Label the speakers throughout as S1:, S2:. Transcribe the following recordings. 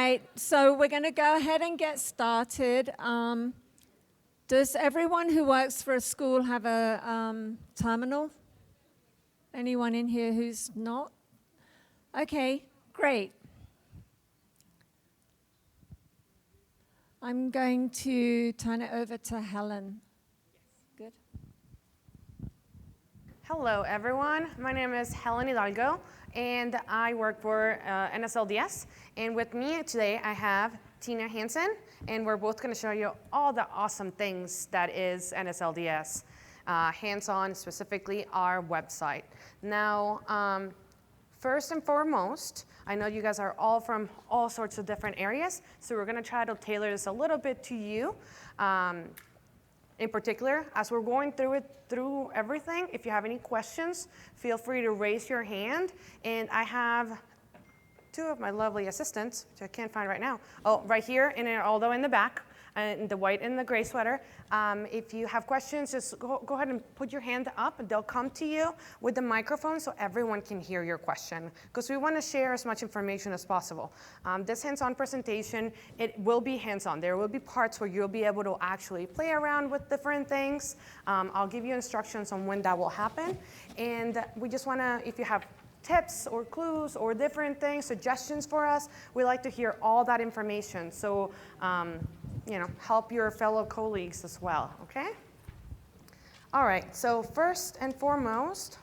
S1: right, so we're going to go ahead and get started. Does everyone who works for a school have a terminal? Anyone in here who's not? Okay, great. I'm going to turn it over to Helen. Good.
S2: Hello, everyone. My name is Helen Hidalgo, and I work for Nslds. And with me today, I have Tina Hansen, and we're both going to show you all the awesome things that is Nslds, hands-on, specifically our website. Now, first and foremost, I know you guys are all from all sorts of different areas, so we're going to try to tailor this a little bit to you. In particular, as we're going through everything, if you have any questions, feel free to raise your hand. And I have two of my lovely assistants, which I can't find right now. Oh, right here, and although in the back, in the white and the gray sweater. If you have questions, just go ahead and put your hand up, and they'll come to you with the microphone so everyone can hear your question, because we want to share as much information as possible. This hands-on presentation, it will be hands-on. There will be parts where you'll be able to actually play around with different things. I'll give you instructions on when that will happen. And we just want to, if you have tips or clues or different things, suggestions for us, we like to hear all that information. So, you know, help your fellow colleagues as well, okay? All right, so first and foremost,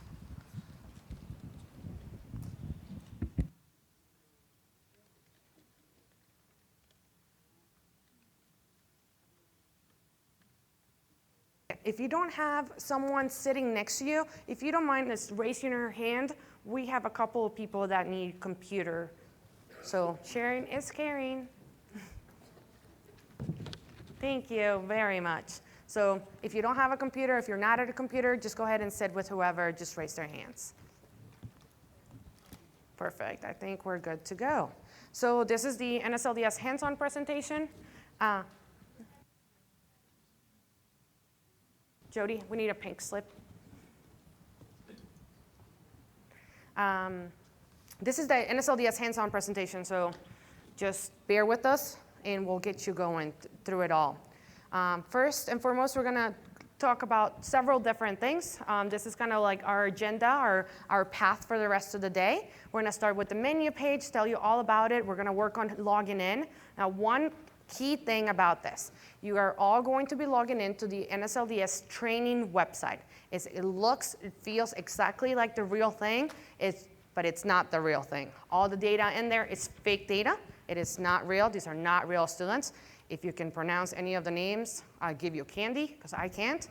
S2: if you don't have someone sitting next to you, if you don't mind just raising your hand, we have a couple of people that need computer. So sharing is caring. Thank you very much. So if you don't have a computer, if you're not at a computer, just go ahead and sit with whoever, just raise their hands. Perfect, I think we're good to go. So this is the Nslds hands-on presentation. Jody, we need a pink slip. This is the Nslds hands-on presentation, so just bear with us and we'll get you going through it all. First and foremost, we're gonna talk about several different things. This is kind of like our agenda, our path for the rest of the day. We're gonna start with the menu page, tell you all about it. We're gonna work on logging in. Now, one key thing about this, you are all going to be logging into the Nslds training website. It looks, it feels exactly like the real thing, but it's not the real thing. All the data in there is fake data. It is not real. These are not real students. If you can pronounce any of the names, I'll give you candy, because I can't.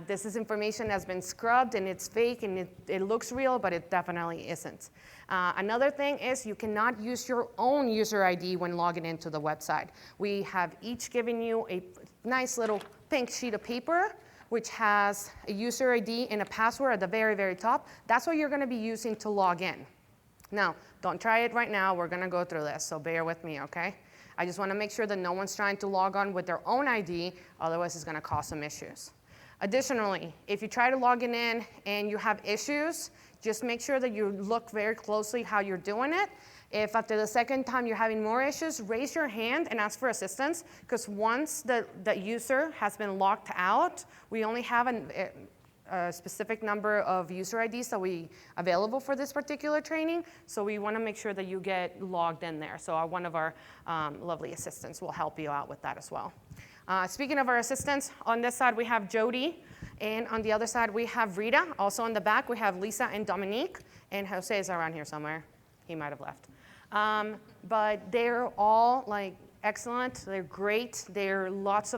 S2: This is information that's been scrubbed, and it's fake, and it looks real, but it definitely isn't. Another thing is you cannot use your own user ID when logging into the website. We have each given you a nice little pink sheet of paper, which has a user ID and a password at the very, very top. That's what you're going to be using to log in. Now, don't try it right now. We're going to go through this, so bear with me, okay? I just want to make sure that no one's trying to log on with their own ID, otherwise it's going to cause some issues. Additionally, if you try to log in and you have issues, just make sure that you look very closely how you're doing it. If after the second time you're having more issues, raise your hand and ask for assistance, because once the user has been locked out, we only have a specific number of user IDs that we available for this particular training, so we want to make sure that you get logged in there. So one of our lovely assistants will help you out with that as well. Speaking of our assistants, on this side we have Jody, and on the other side we have Rita. Also in the back we have Lisa and Dominique, and Jose is around here somewhere. He might have left. But they're all like excellent. They're great. They have lots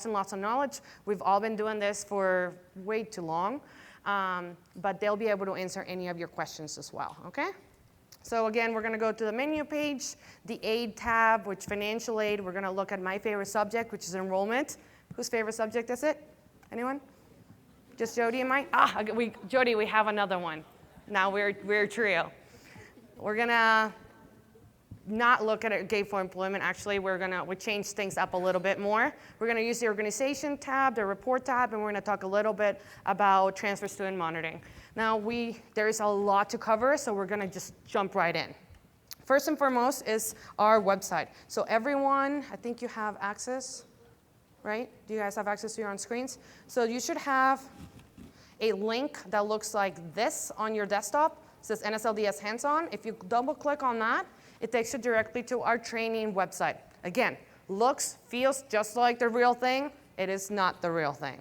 S2: and lots of knowledge. We've all been doing this for way too long, but they'll be able to answer any of your questions as well, okay? So again, we're going to go to the menu page, the aid tab, which financial aid. We're going to look at my favorite subject, which is enrollment. Whose favorite subject is it? Anyone? Just Jody and mine? Jody, we have another one. Now we're a trio. We're going to not look at gainful employment. Actually, we change things up a little bit more. We're going to use the organization tab, the report tab, and we're going to talk a little bit about transfer student monitoring. Now, there is a lot to cover, so we're going to just jump right in. First and foremost is our website. So everyone, I think you have access, right? Do you guys have access to your own screens? So you should have a link that looks like this on your desktop. It says NSLDS hands-on. If you double click on that, it takes you directly to our training website. Again, looks, feels just like the real thing. It is not the real thing.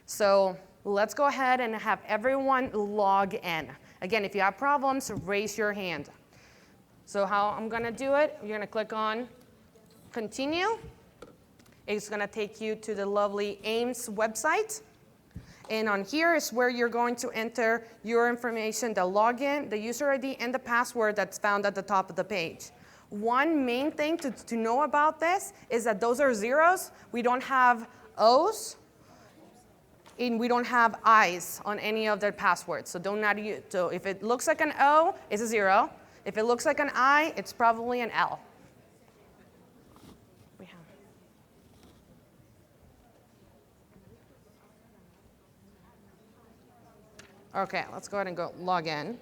S2: So let's go ahead and have everyone log in. Again, if you have problems, raise your hand. So how I'm going to do it, you're going to click on continue. It's going to take you to the lovely AIMS website. And on here is where you're going to enter your information, the login, the user ID, and the password that's found at the top of the page. One main thing to know about this is that those are zeros. We don't have O's, and we don't have I's on any of their passwords. So if it looks like an O, it's a 0. If it looks like an I, it's probably an L. Okay, let's go ahead and go log in.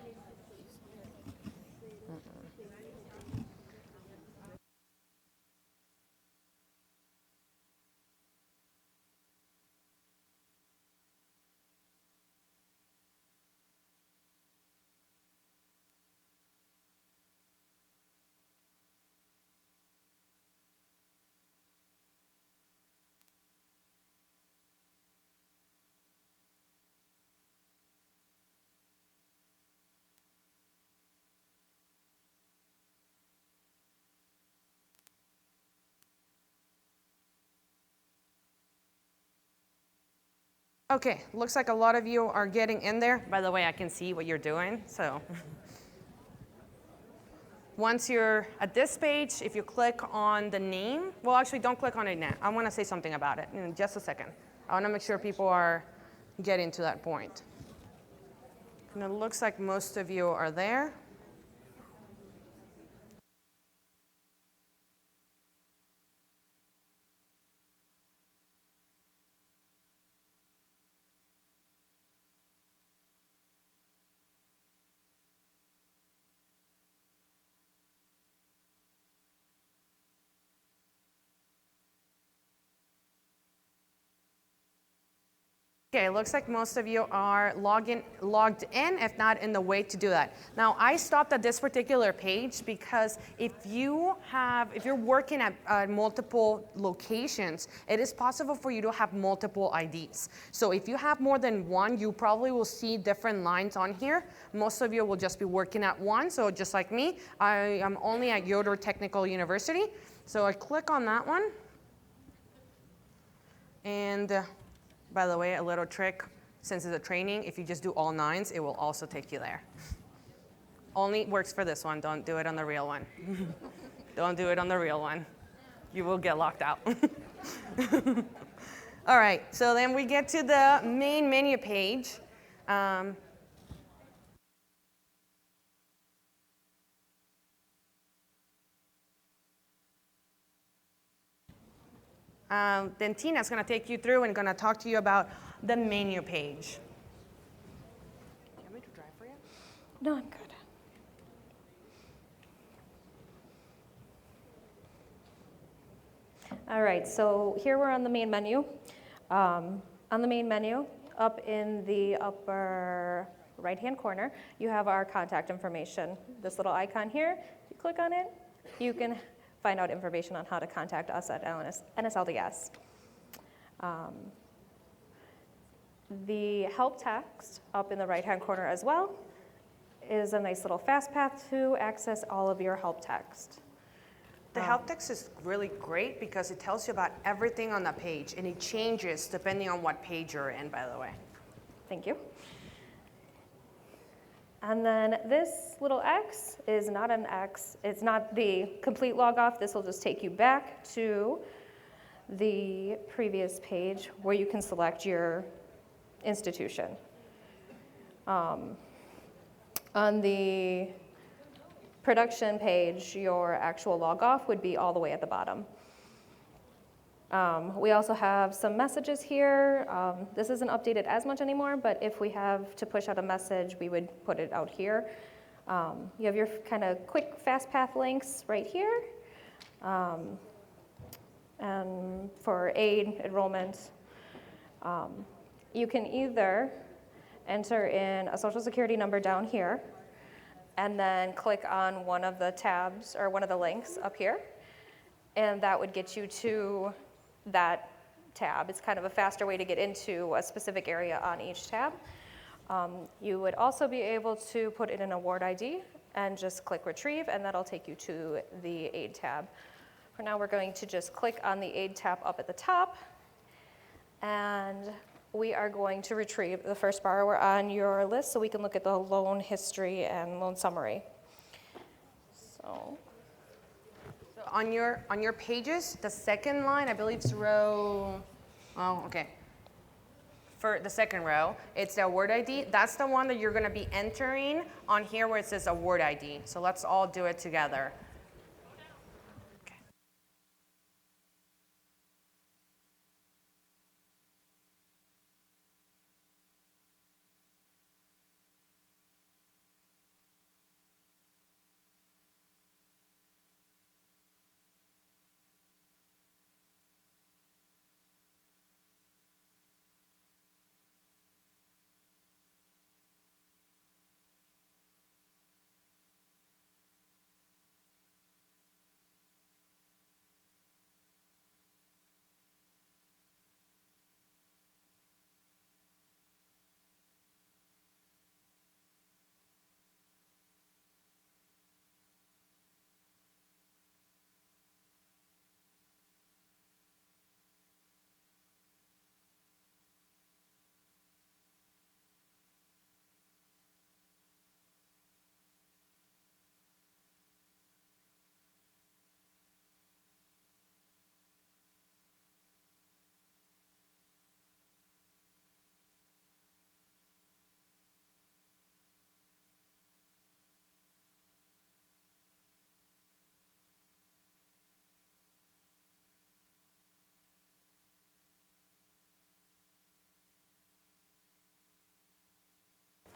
S2: Okay, looks like a lot of you are getting in there. By the way, I can see what you're doing, so. Once you're at this page, if you click on the name, well, actually, don't click on it now. I want to say something about it in just a second. I want to make sure people are getting to that point. And it looks like most of you are there. Okay, it looks like most of you are logged in, if not in the way to do that. Now, I stopped at this particular page because if you're working at multiple locations, it is possible for you to have multiple IDs. So if you have more than one, you probably will see different lines on here. Most of you will just be working at one, so just like me, I am only at Yoder Technical University. So I click on that one, and by the way, a little trick, since it's a training, if you just do all 9s, it will also take you there. Only works for this one. Don't do it on the real one. Don't do it on the real one. You will get locked out. All right, so then we get to the main menu page. Then Tina's going to take you through and going to talk to you about the menu page. Do you want me to drive for you?
S3: No, I'm good. All right, so here we're on the main menu. On the main menu, up in the upper right-hand corner, you have our contact information. This little icon here, if you click on it, you can find out information on how to contact us at NSLDS. The help text up in the right-hand corner as well is a nice little fast path to access all of your help text.
S2: The help text is really great because it tells you about everything on the page, and it changes depending on what page you're in, by the way.
S3: Thank you. And then this little X is not an X. It's not the complete log off. This will just take you back to the previous page where you can select your institution. On the production page, your actual log off would be all the way at the bottom. We also have some messages here. This isn't updated as much anymore, but if we have to push out a message, we would put it out here. You have your kind of quick, fast path links right here. And for aid enrollment, you can either enter in a social security number down here and then click on one of the tabs or one of the links up here, and that would get you to that tab. It's kind of a faster way to get into a specific area on each tab. You would also be able to put in an award ID and just click retrieve, and that'll take you to the aid tab. For now, we're going to just click on the aid tab up at the top, and we are going to retrieve the first borrower on your list so we can look at the loan history and loan summary. So
S2: on your pages, the second line, I believe it's row, oh, okay. For the second row, it's the award ID. That's the one that you're gonna be entering on here where it says award ID. So let's all do it together.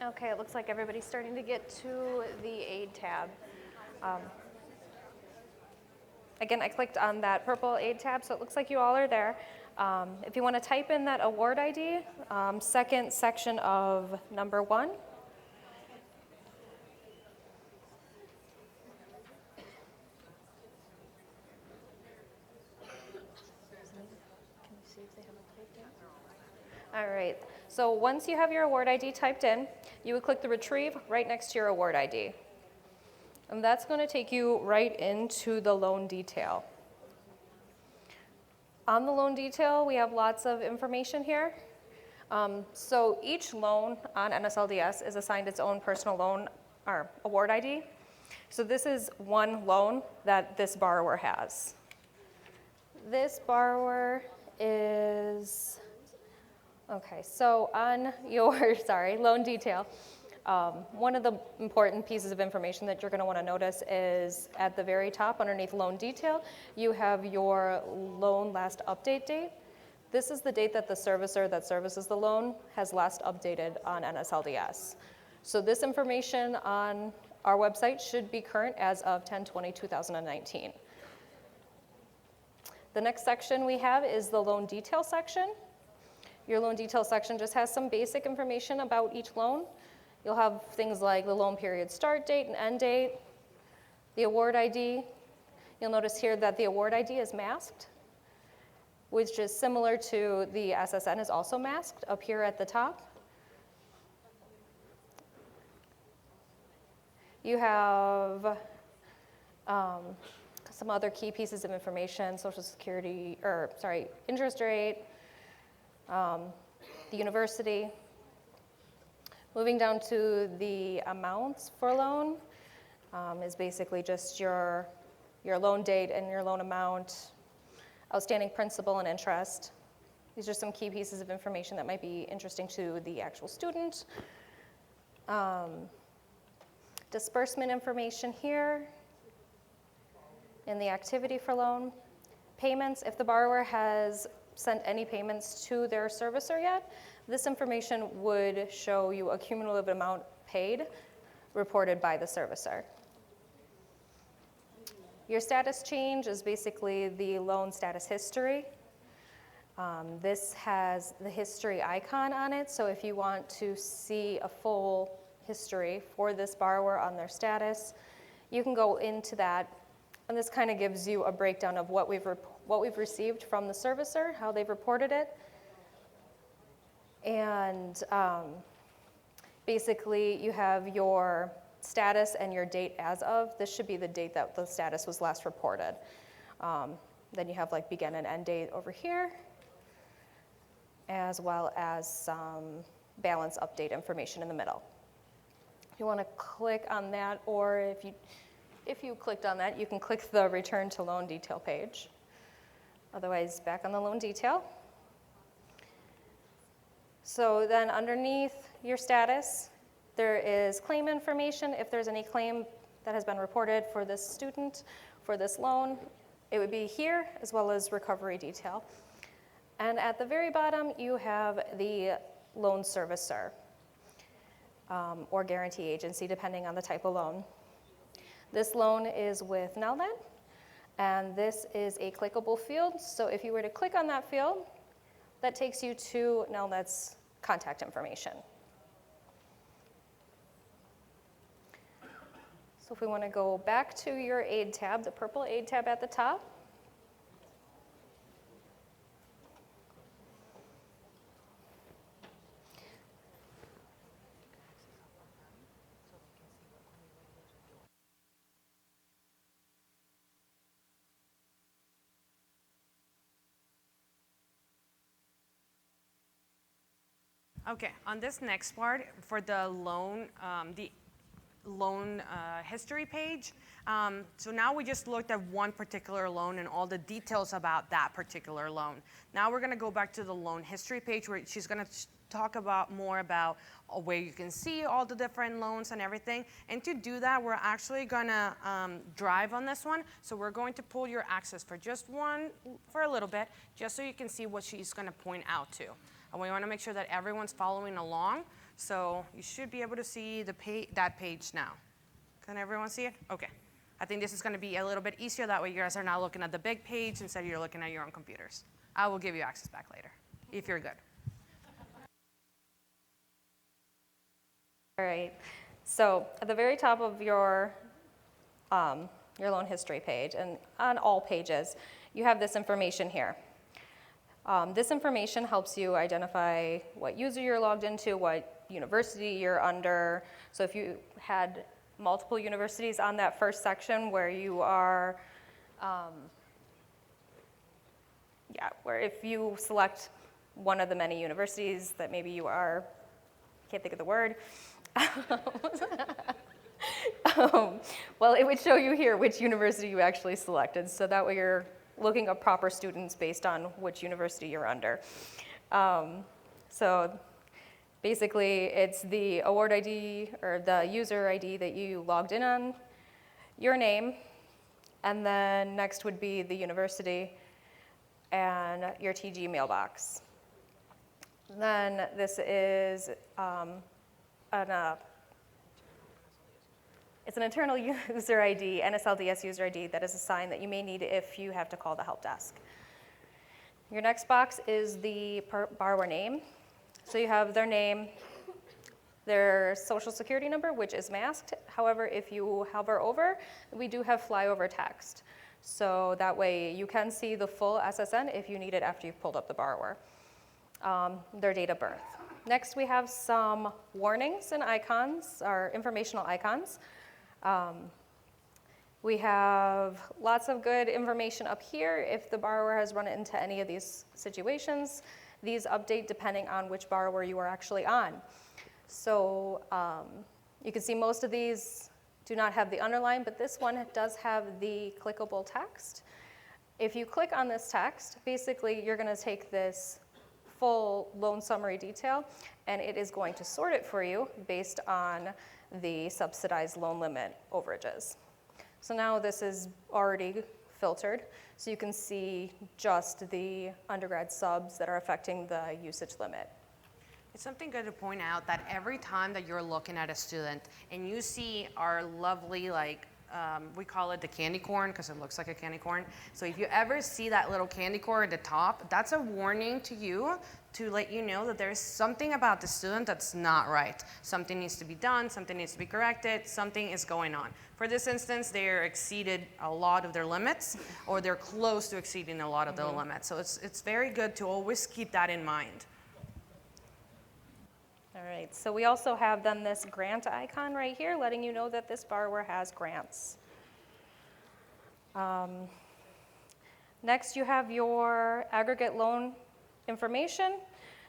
S3: okay, it looks like everybody's starting to get to the aid tab. Again, I clicked on that purple aid tab, so it looks like you all are there. If you want to type in that award ID, second section of number 1. All right, so once you have your award ID typed in, you would click the retrieve right next to your award ID. And that's going to take you right into the loan detail. On the loan detail, we have lots of information here. So each loan on NSLDS is assigned its own personal loan or award ID. So this is one loan that this borrower has. This borrower is, okay, so on your, loan detail, one of the important pieces of information that you're going to want to notice is at the very top underneath loan detail, you have your loan last update date. This is the date that the servicer that services the loan has last updated on NSLDS. So this information on our website should be current as of 10/20/2019. The next section we have is the loan detail section. Your loan detail section just has some basic information about each loan. You'll have things like the loan period start date and end date, the award ID. You'll notice here that the award ID is masked, which is similar to the SSN is also masked up here at the top. You have some other key pieces of information, Social Security, interest rate, the university. Moving down to the amounts for loan is basically just your loan date and your loan amount, outstanding principal and interest. These are some key pieces of information that might be interesting to the actual student. Disbursement information here in the activity for loan. Payments, if the borrower has sent any payments to their servicer yet, this information would show you a cumulative amount paid reported by the servicer. Your status change is basically the loan status history. This has the history icon on it, so if you want to see a full history for this borrower on their status, you can go into that, and this kind of gives you a breakdown of what we've received from the servicer, how they've reported it, and basically you have your status and your date as of. This should be the date that the status was last reported. Then you have like begin and end date over here, as well as some balance update information in the middle. If you want to click on that, or if you clicked on that, you can click the return to loan detail page. Otherwise, back on the loan detail. So then underneath your status, there is claim information. If there's any claim that has been reported for this student, for this loan, it would be here, as well as recovery detail. And at the very bottom, you have the loan servicer or guarantee agency, depending on the type of loan. This loan is with Nslds, and this is a clickable field. So if you were to click on that field, that takes you to Nslds' contact information. So if we want to go back to your aid tab, the purple aid tab at the top,
S2: Okay, on this next part, for the loan history page, so now we just looked at one particular loan and all the details about that particular loan. Now we're gonna go back to the loan history page where she's gonna talk more about where you can see all the different loans and everything. And to do that, we're actually gonna drive on this one. So we're going to pull your access for for a little bit, just so you can see what she's gonna point out to. And we want to make sure that everyone's following along. So you should be able to see that page now. Can everyone see it? Okay. I think this is going to be a little bit easier. That way you guys are not looking at the big page instead of you're looking at your own computers. I will give you access back later, if you're good.
S3: all right. So at the very top of your loan history page, and on all pages, you have this information here. This information helps you identify what user you're logged into, what university you're under. So if you had multiple universities on that first section where you are, where if you select one of the many universities that maybe you are, can't think of the word, well, it would show you here which university you actually selected. So that way you're looking up proper students based on which university you're under. So basically, it's the award ID or the user ID that you logged in on, your name, and then next would be the university and your TG mailbox. Then this is it's an internal user ID, Nslds user ID, that is a sign that you may need if you have to call the help desk. Your next box is the borrower name. So you have their name, their social security number, which is masked. However, if you hover over, we do have flyover text. So that way you can see the full SSN if you need it after you've pulled up the borrower. Their date of birth. Next, we have some warnings and icons, or informational icons. We have lots of good information up here. If the borrower has run into any of these situations, these update depending on which borrower you are actually on. So you can see most of these do not have the underline, but this one does have the clickable text. If you click on this text, basically you're going to take this full loan summary detail, and it is going to sort it for you based on the subsidized loan limit overages. So now this is already filtered, so you can see just the undergrad subs that are affecting the usage limit.
S2: It's something good to point out that every time that you're looking at a student and you see our lovely, we call it the candy corn because it looks like a candy corn. So if you ever see that little candy corn at the top, that's a warning to you to let you know that there's something about the student that's not right. Something needs to be done, something needs to be corrected, something is going on. For this instance, they're exceeded a lot of their limits, or they're close to exceeding a lot of their limits. So it's very good to always keep that in mind.
S3: All right, so we also have then this grant icon right here, letting you know that this borrower has grants. Next, you have your aggregate loan information.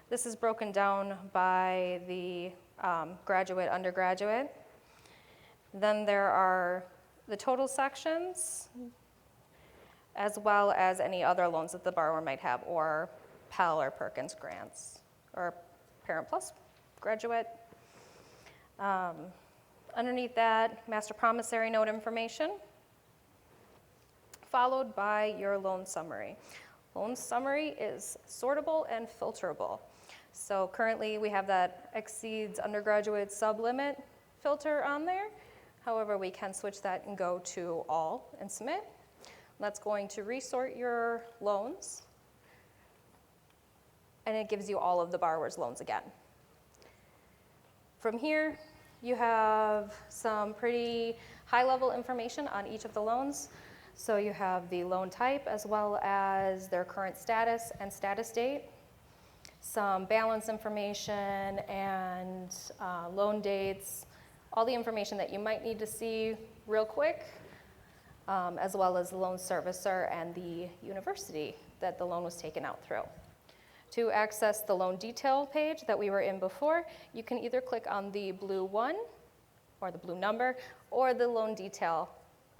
S3: This is broken down by the graduate, undergraduate. Then there are the total sections, as well as any other loans that the borrower might have, or Pell or Perkins grants, or Parent Plus graduate. Underneath that, master promissory note information, followed by your loan summary. Loan summary is sortable and filterable. So currently we have that exceeds undergraduate sublimit filter on there. However, we can switch that and go to all and submit. That's going to resort your loans, and it gives you all of the borrower's loans again. From here, you have some pretty high-level information on each of the loans. So you have the loan type as well as their current status and status date, some balance information and loan dates, all the information that you might need to see real quick, as well as the loan servicer and the university that the loan was taken out through. To access the loan detail page that we were in before, you can either click on the blue one, or the blue number, or the loan detail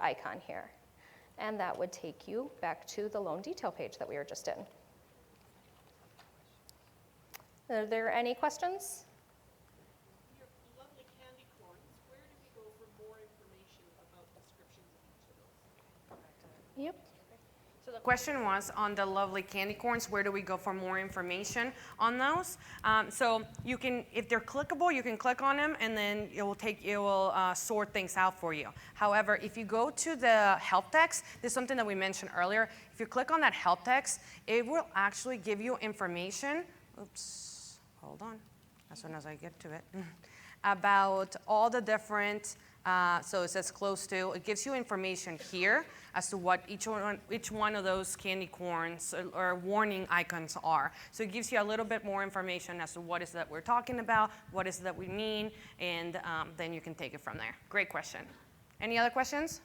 S3: icon here. And that would take you back to the loan detail page that we were just in. Are there any questions?
S4: Your lovely candy corns, where do we go for more information about descriptions of each of those?
S3: Yep.
S2: So the question was on the lovely candy corns, where do we go for more information on those? So you can, if they're clickable, you can click on them and then it will sort things out for you. However, if you go to the help text, this is something that we mentioned earlier. If you click on that help text, it will actually give you information. Oops, hold on, as soon as I get to it. About all the different, so it says close to, it gives you information here as to what each one of those candy corns or warning icons are. So it gives you a little bit more information as to what is that we're talking about, what is that we mean, and then you can take it from there. Great question. Any other questions?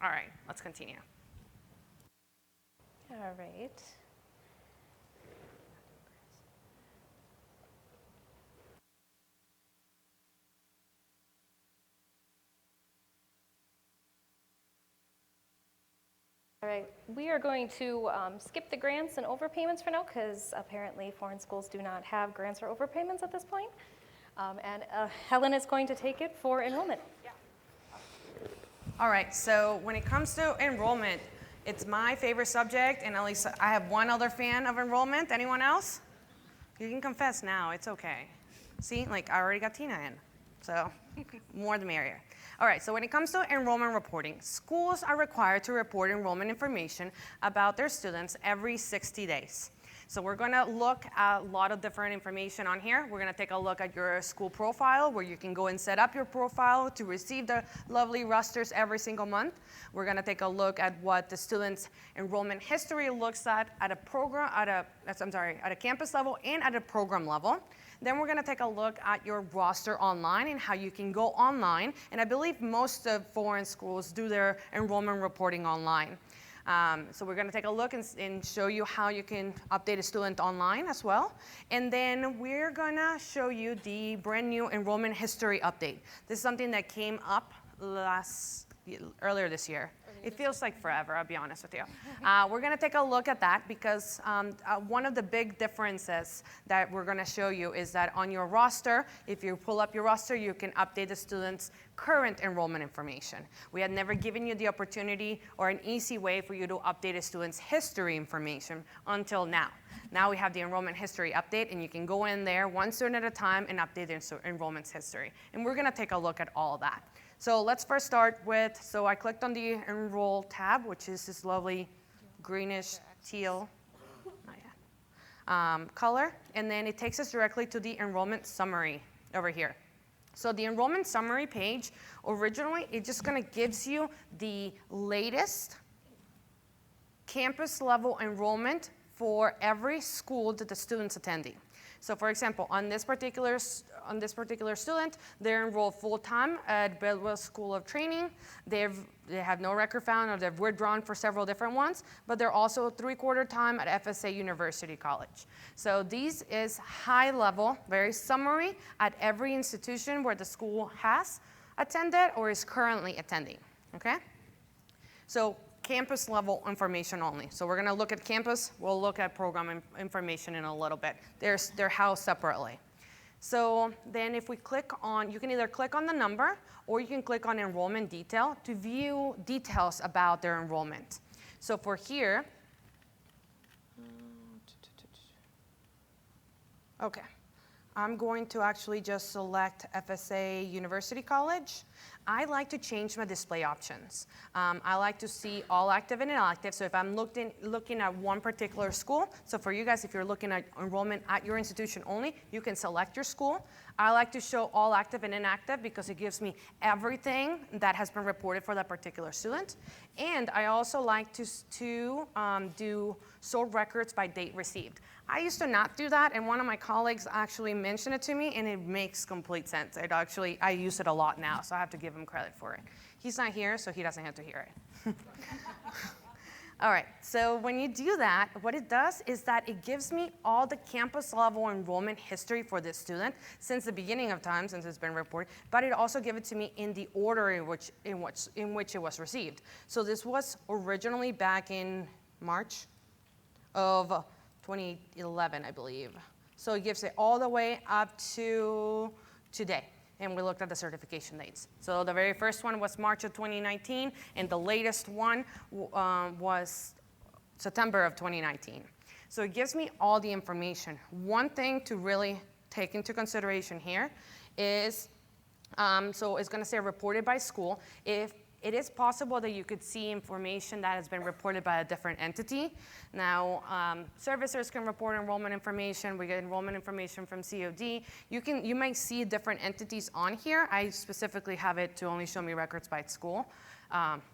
S2: All right, let's continue.
S3: All right. All right, we are going to skip the grants and overpayments for now because apparently foreign schools do not have grants or overpayments at this point. And Helen is going to take it for enrollment.
S2: Yeah. All right, so when it comes to enrollment, it's my favorite subject, and at least I have one other fan of enrollment. Anyone else? You can confess now, it's okay. See, like I already got Tina in, so more the merrier. All right, so when it comes to enrollment reporting, schools are required to report enrollment information about their students every 60 days. So we're gonna look at a lot of different information on here. We're gonna take a look at your school profile, where you can go and set up your profile to receive the lovely rosters every single month. We're gonna take a look at what the student's enrollment history looks at a program, at a campus level and at a program level. Then we're gonna take a look at your roster online and how you can go online. And I believe most of foreign schools do their enrollment reporting online. So we're gonna take a look and show you how you can update a student online as well. And then we're gonna show you the brand new enrollment history update. This is something that came up last earlier this year. It feels like forever, I'll be honest with you. We're going to take a look at that because one of the big differences that we're going to show you is that on your roster, if you pull up your roster, you can update the student's current enrollment information. We had never given you the opportunity or an easy way for you to update a student's history information until now. Now we have the enrollment history update, and you can go in there one student at a time and update the enrollment's history. And we're going to take a look at all that. So let's first start with, so I clicked on the Enroll tab, which is this lovely greenish teal color, and then it takes us directly to the Enrollment Summary over here. So the Enrollment Summary page, originally, it just kind of gives you the latest campus level enrollment for every school that the student's attending. So for example, on this particular student, they're enrolled full-time at Bedwell School of Training. They have no record found, or they've withdrawn for several different ones, but they're also 3/4 time at FSA University College. So these is high level, very summary at every institution where the school has attended or is currently attending, okay? So campus level information only. So we're going to look at campus. We'll look at program information in a little bit. They're housed separately. So then if we click on, you can either click on the number or you can click on Enrollment Detail to view details about their enrollment. So for here, okay, I'm going to actually just select FSA University College. I like to change my display options. I like to see all active and inactive. So if I'm looking at one particular school, so for you guys, if you're looking at enrollment at your institution only, you can select your school. I like to show all active and inactive because it gives me everything that has been reported for that particular student. And I also like to do sort records by date received. I used to not do that, and one of my colleagues actually mentioned it to me, and it makes complete sense. I use it a lot now, so I have to give him credit for it. He's not here, so he doesn't have to hear it. All right, so when you do that, what it does is that it gives me all the campus level enrollment history for this student since the beginning of time, since it's been reported, but it also gives it to me in the order in which it was received. So this was originally back in March of 2011, I believe. So it gives it all the way up to today. And we looked at the certification dates. So the very first one was March of 2019, and the latest one was September of 2019. So it gives me all the information. One thing to really take into consideration here is, so it's gonna say reported by school. If it is possible that you could see information that has been reported by a different entity. Now, servicers can report enrollment information. We get enrollment information from COD. You might see different entities on here. I specifically have it to only show me records by school.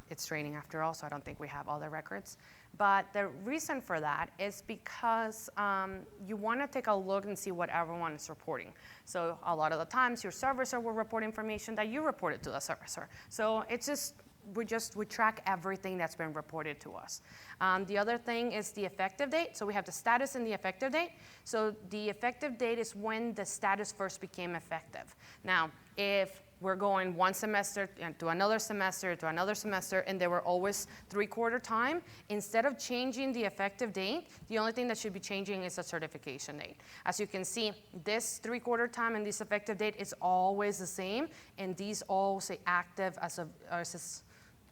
S2: It's training after all, so I don't think we have all the records. But the reason for that is because you want to take a look and see what everyone is reporting. So a lot of the times your servicer will report information that you reported to the servicer. So it's just, we track everything that's been reported to us. The other thing is the effective date. So we have the status and the effective date. So the effective date is when the status first became effective. Now, if we're going one semester to another semester, and they were always 3/4 time. Instead of changing the effective date, the only thing that should be changing is the certification date. As you can see, this 3/4 time and this effective date is always the same, and these all say active as a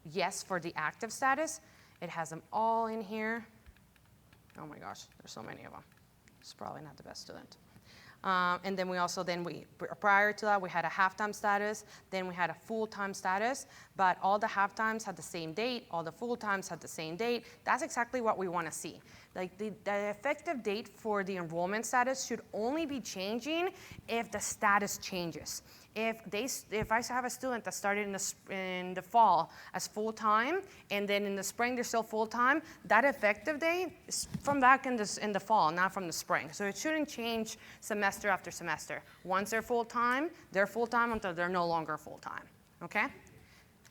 S2: yes for the active status. It has them all in here. Oh my gosh, there's so many of them. It's probably not the best student. And then prior to that, we had a half-time status, then we had a full-time status, but all the half-times had the same date, all the full-times had the same date. That's exactly what we want to see. Like the effective date for the enrollment status should only be changing if the status changes. If I have a student that started in the fall as full-time, and then in the spring they're still full-time, that effective date is from back in the fall, not from the spring. So it shouldn't change semester after semester. Once they're full-time until they're no longer full-time, okay?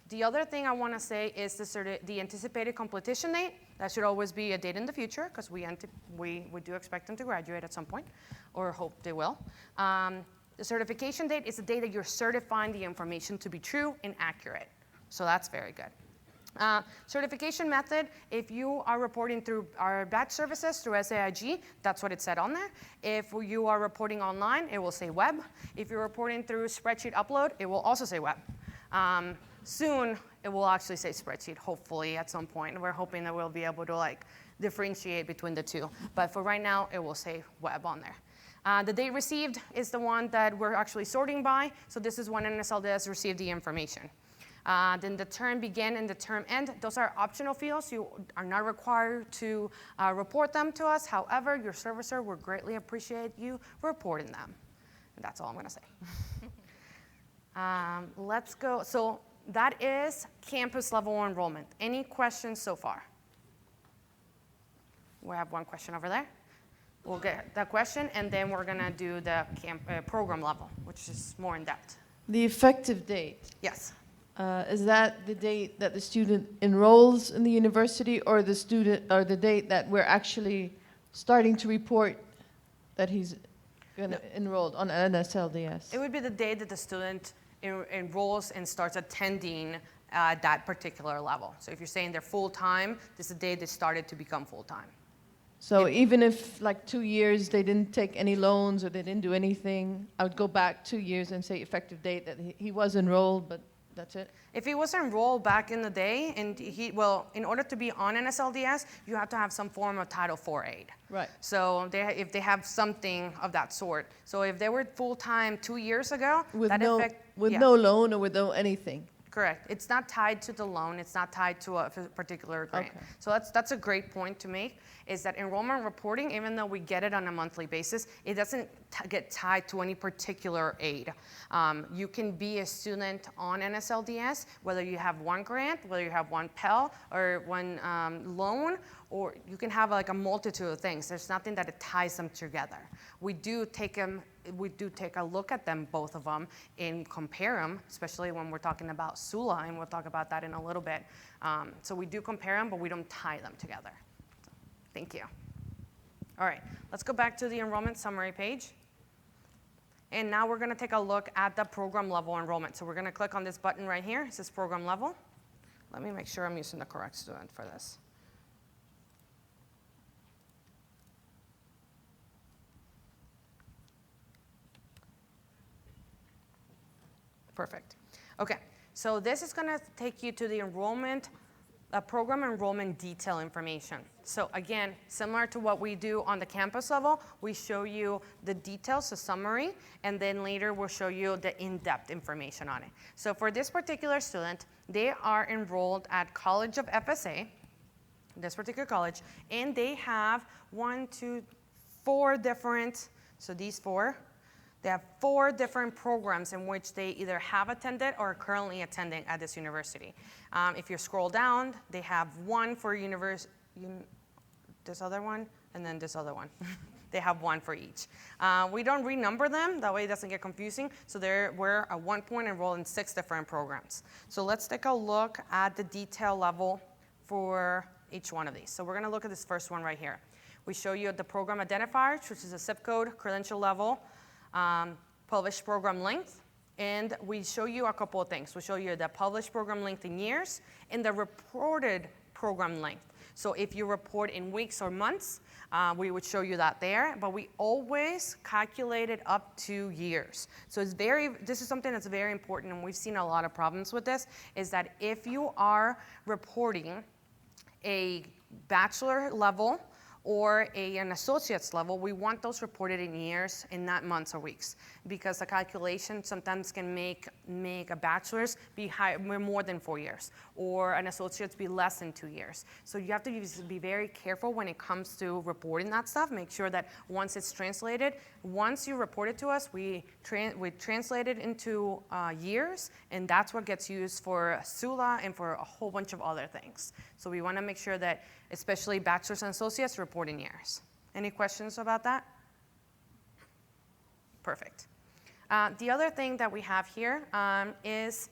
S2: The other thing I want to say is the anticipated completion date. That should always be a date in the future, because we do expect them to graduate at some point, or hope they will. The certification date is the date that you're certifying the information to be true and accurate, So that's very good. Certification method, if you are reporting through our batch services through SAIG, that's what it said on there. If you are reporting online, it will say web. If you're reporting through spreadsheet upload, it will also say web. Soon, it will actually say spreadsheet, hopefully at some point. We're hoping that we'll be able to like differentiate between the two. But for right now, it will say web on there. The date received is the one that we're actually sorting by. So this is when Nslds received the information. Then the term begin and the term end, those are optional fields. You are not required to report them to us. However, your servicer would greatly appreciate you reporting them. And that's all I'm going to say. Let's go. So that is campus level enrollment. Any questions so far? We have one question over there. We'll get that question, and then we're going to do the program level, which is more in depth.
S5: The effective date,
S2: Yes.
S5: is that the date that the student enrolls in the university, or the date that we're actually starting to report that he's enrolled on NSLDS?
S2: It would be the day that the student enrolls and starts attending that particular level. So if you're saying they're full-time, this is the day they started to become full-time.
S5: So even if like 2 years they didn't take any loans or they didn't do anything, I would go back 2 years and say effective date that he was enrolled, but that's it?
S2: If he was enrolled back in the day, and in order to be on NSLDS, you have to have some form of Title IV aid.
S5: Right.
S2: So if they have something of that sort. So if they were full-time 2 years ago,
S5: With
S2: that
S5: no loan or with no anything?
S2: Correct. It's not tied to the loan. It's not tied to a particular grant.
S5: Okay.
S2: So that's a great point to make, is that enrollment reporting, even though we get it on a monthly basis, it doesn't get tied to any particular aid. You can be a student on NSLDS, whether you have one grant, whether you have one Pell, or one loan, or you can have like a multitude of things. There's nothing that it ties them together. We do take a look at them, both of them, and compare them, especially when we're talking about SULA, and we'll talk about that in a little bit. So we do compare them, but we don't tie them together. So, thank you. All right, let's go back to the enrollment summary page. And now we're going to take a look at the program level enrollment. So we're going to click on this button right here. It says program level. Let me make sure I'm using the correct student for this. Perfect. Okay, so this is going to take you to the program enrollment detail information. So again, similar to what we do on the campus level, we show you the details, the summary, and then later we'll show you the in-depth information on it. So for this particular student, they are enrolled at College of FSA, this particular college, and they have 4 different, so these 4, they have 4 different programs in which they either have attended or are currently attending at this university. If you scroll down, they have one for this other one, and then this other one. They have one for each. We don't renumber them, that way it doesn't get confusing. So we're at one point enrolled in 6 different programs. So let's take a look at the detail level for each one of these. So we're gonna look at this first one right here. We show you the program identifiers, which is a zip code, credential level, published program length, and we show you a couple of things. We show you the published program length in years and the reported program length. So if you report in weeks or months, we would show you that there, but we always calculate it up to years. So this is something that's very important, and we've seen a lot of problems with this, is that if you are reporting a bachelor level or an associate's level, we want those reported in years and not months or weeks, because the calculation sometimes can make a bachelor's be more than 4 years, or an associate's be less than 2 years. So you have to be very careful when it comes to reporting that stuff. Make sure that once it's translated, once you report it to us, we translate it into years, and that's what gets used for SULA and for a whole bunch of other things. So we want to make sure that especially bachelor's and associates report in years. Any questions about that? Perfect. The other thing that we have here is,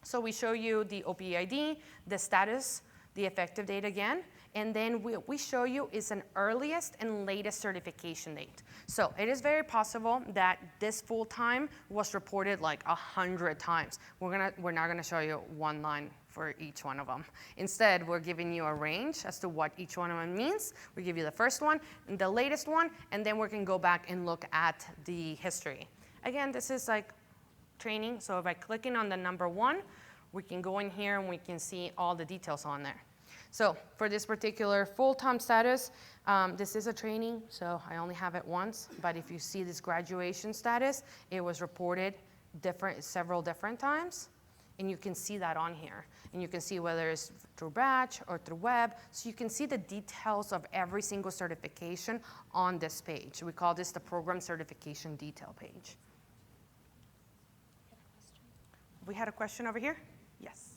S2: so we show you the OPID, the status, the effective date again, And then we show you is an earliest and latest certification date. So it is very possible that this full-time was reported like 100 times. We're not gonna show you one line for each one of them. Instead, we're giving you a range as to what each one of them means. We give you the first one, the latest one, and then we can go back and look at the history. Again, this is like training, so by clicking on the number 1, we can go in here and we can see all the details on there. So for this particular full-time status, this is a training, so I only have it once, but if you see this graduation status, it was reported several different times, and you can see that on here. And you can see whether it's through batch or through web, so you can see the details of every single certification on this page. We call this the program certification detail page. We had a question over here? Yes.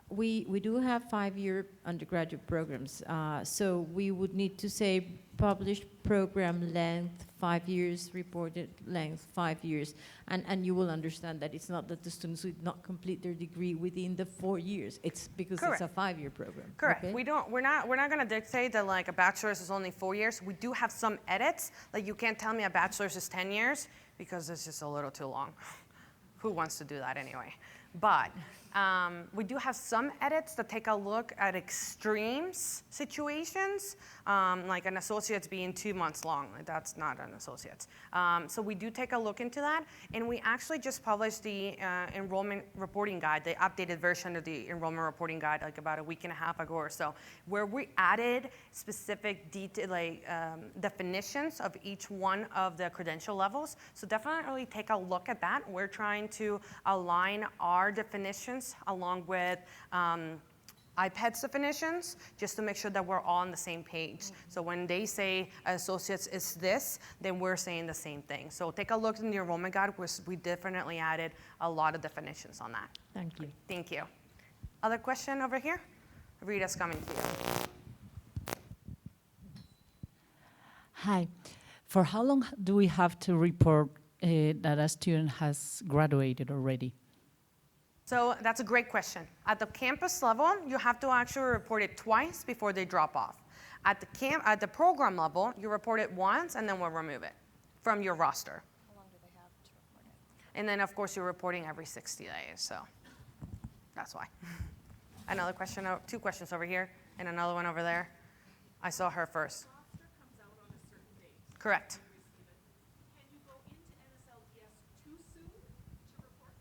S6: We do have 5-year undergraduate programs, so we would need to say published program length 5 years, reported length 5 years, and you will understand that it's not that the students did not complete their degree within the 4 years. It's because
S2: Correct.
S6: it's a 5-year program.
S2: Correct.
S6: Okay?
S2: We're not going to dictate that like a bachelor's is only 4 years. We do have some edits. Like you can't tell me a bachelor's is 10 years because it's just a little too long. Who wants to do that anyway? But we do have some edits that take a look at extremes situations, like an associate's being 2 months long. That's not an associate's. So we do take a look into that, and we actually just published the enrollment reporting guide, the updated version of the enrollment reporting guide, like about a week and a half ago or so, where we added specific definitions of each one of the credential levels. So definitely take a look at that. We're trying to align our definitions along with IPED's definitions, just to make sure that we're all on the same page. So when they say associates is this, then we're saying the same thing. So take a look in the enrollment guide, where we definitely added a lot of definitions on that.
S6: Thank you.
S2: Thank you. Other question over here? Rita's coming to you.
S7: Hi. For how long do we have to report that a student has graduated already?
S2: So that's a great question. At the campus level, you have to actually report it twice before they drop off. At the program level, you report it once, and then we'll remove it from your roster.
S3: How long do they have to report it?
S2: And then, of course, you're reporting every 60 days, so that's why. Another question, 2 questions over here, and another one over there. I saw her first.
S4: Roster comes out on a certain date.
S2: Correct.
S4: Can you go into Nslds too soon to report?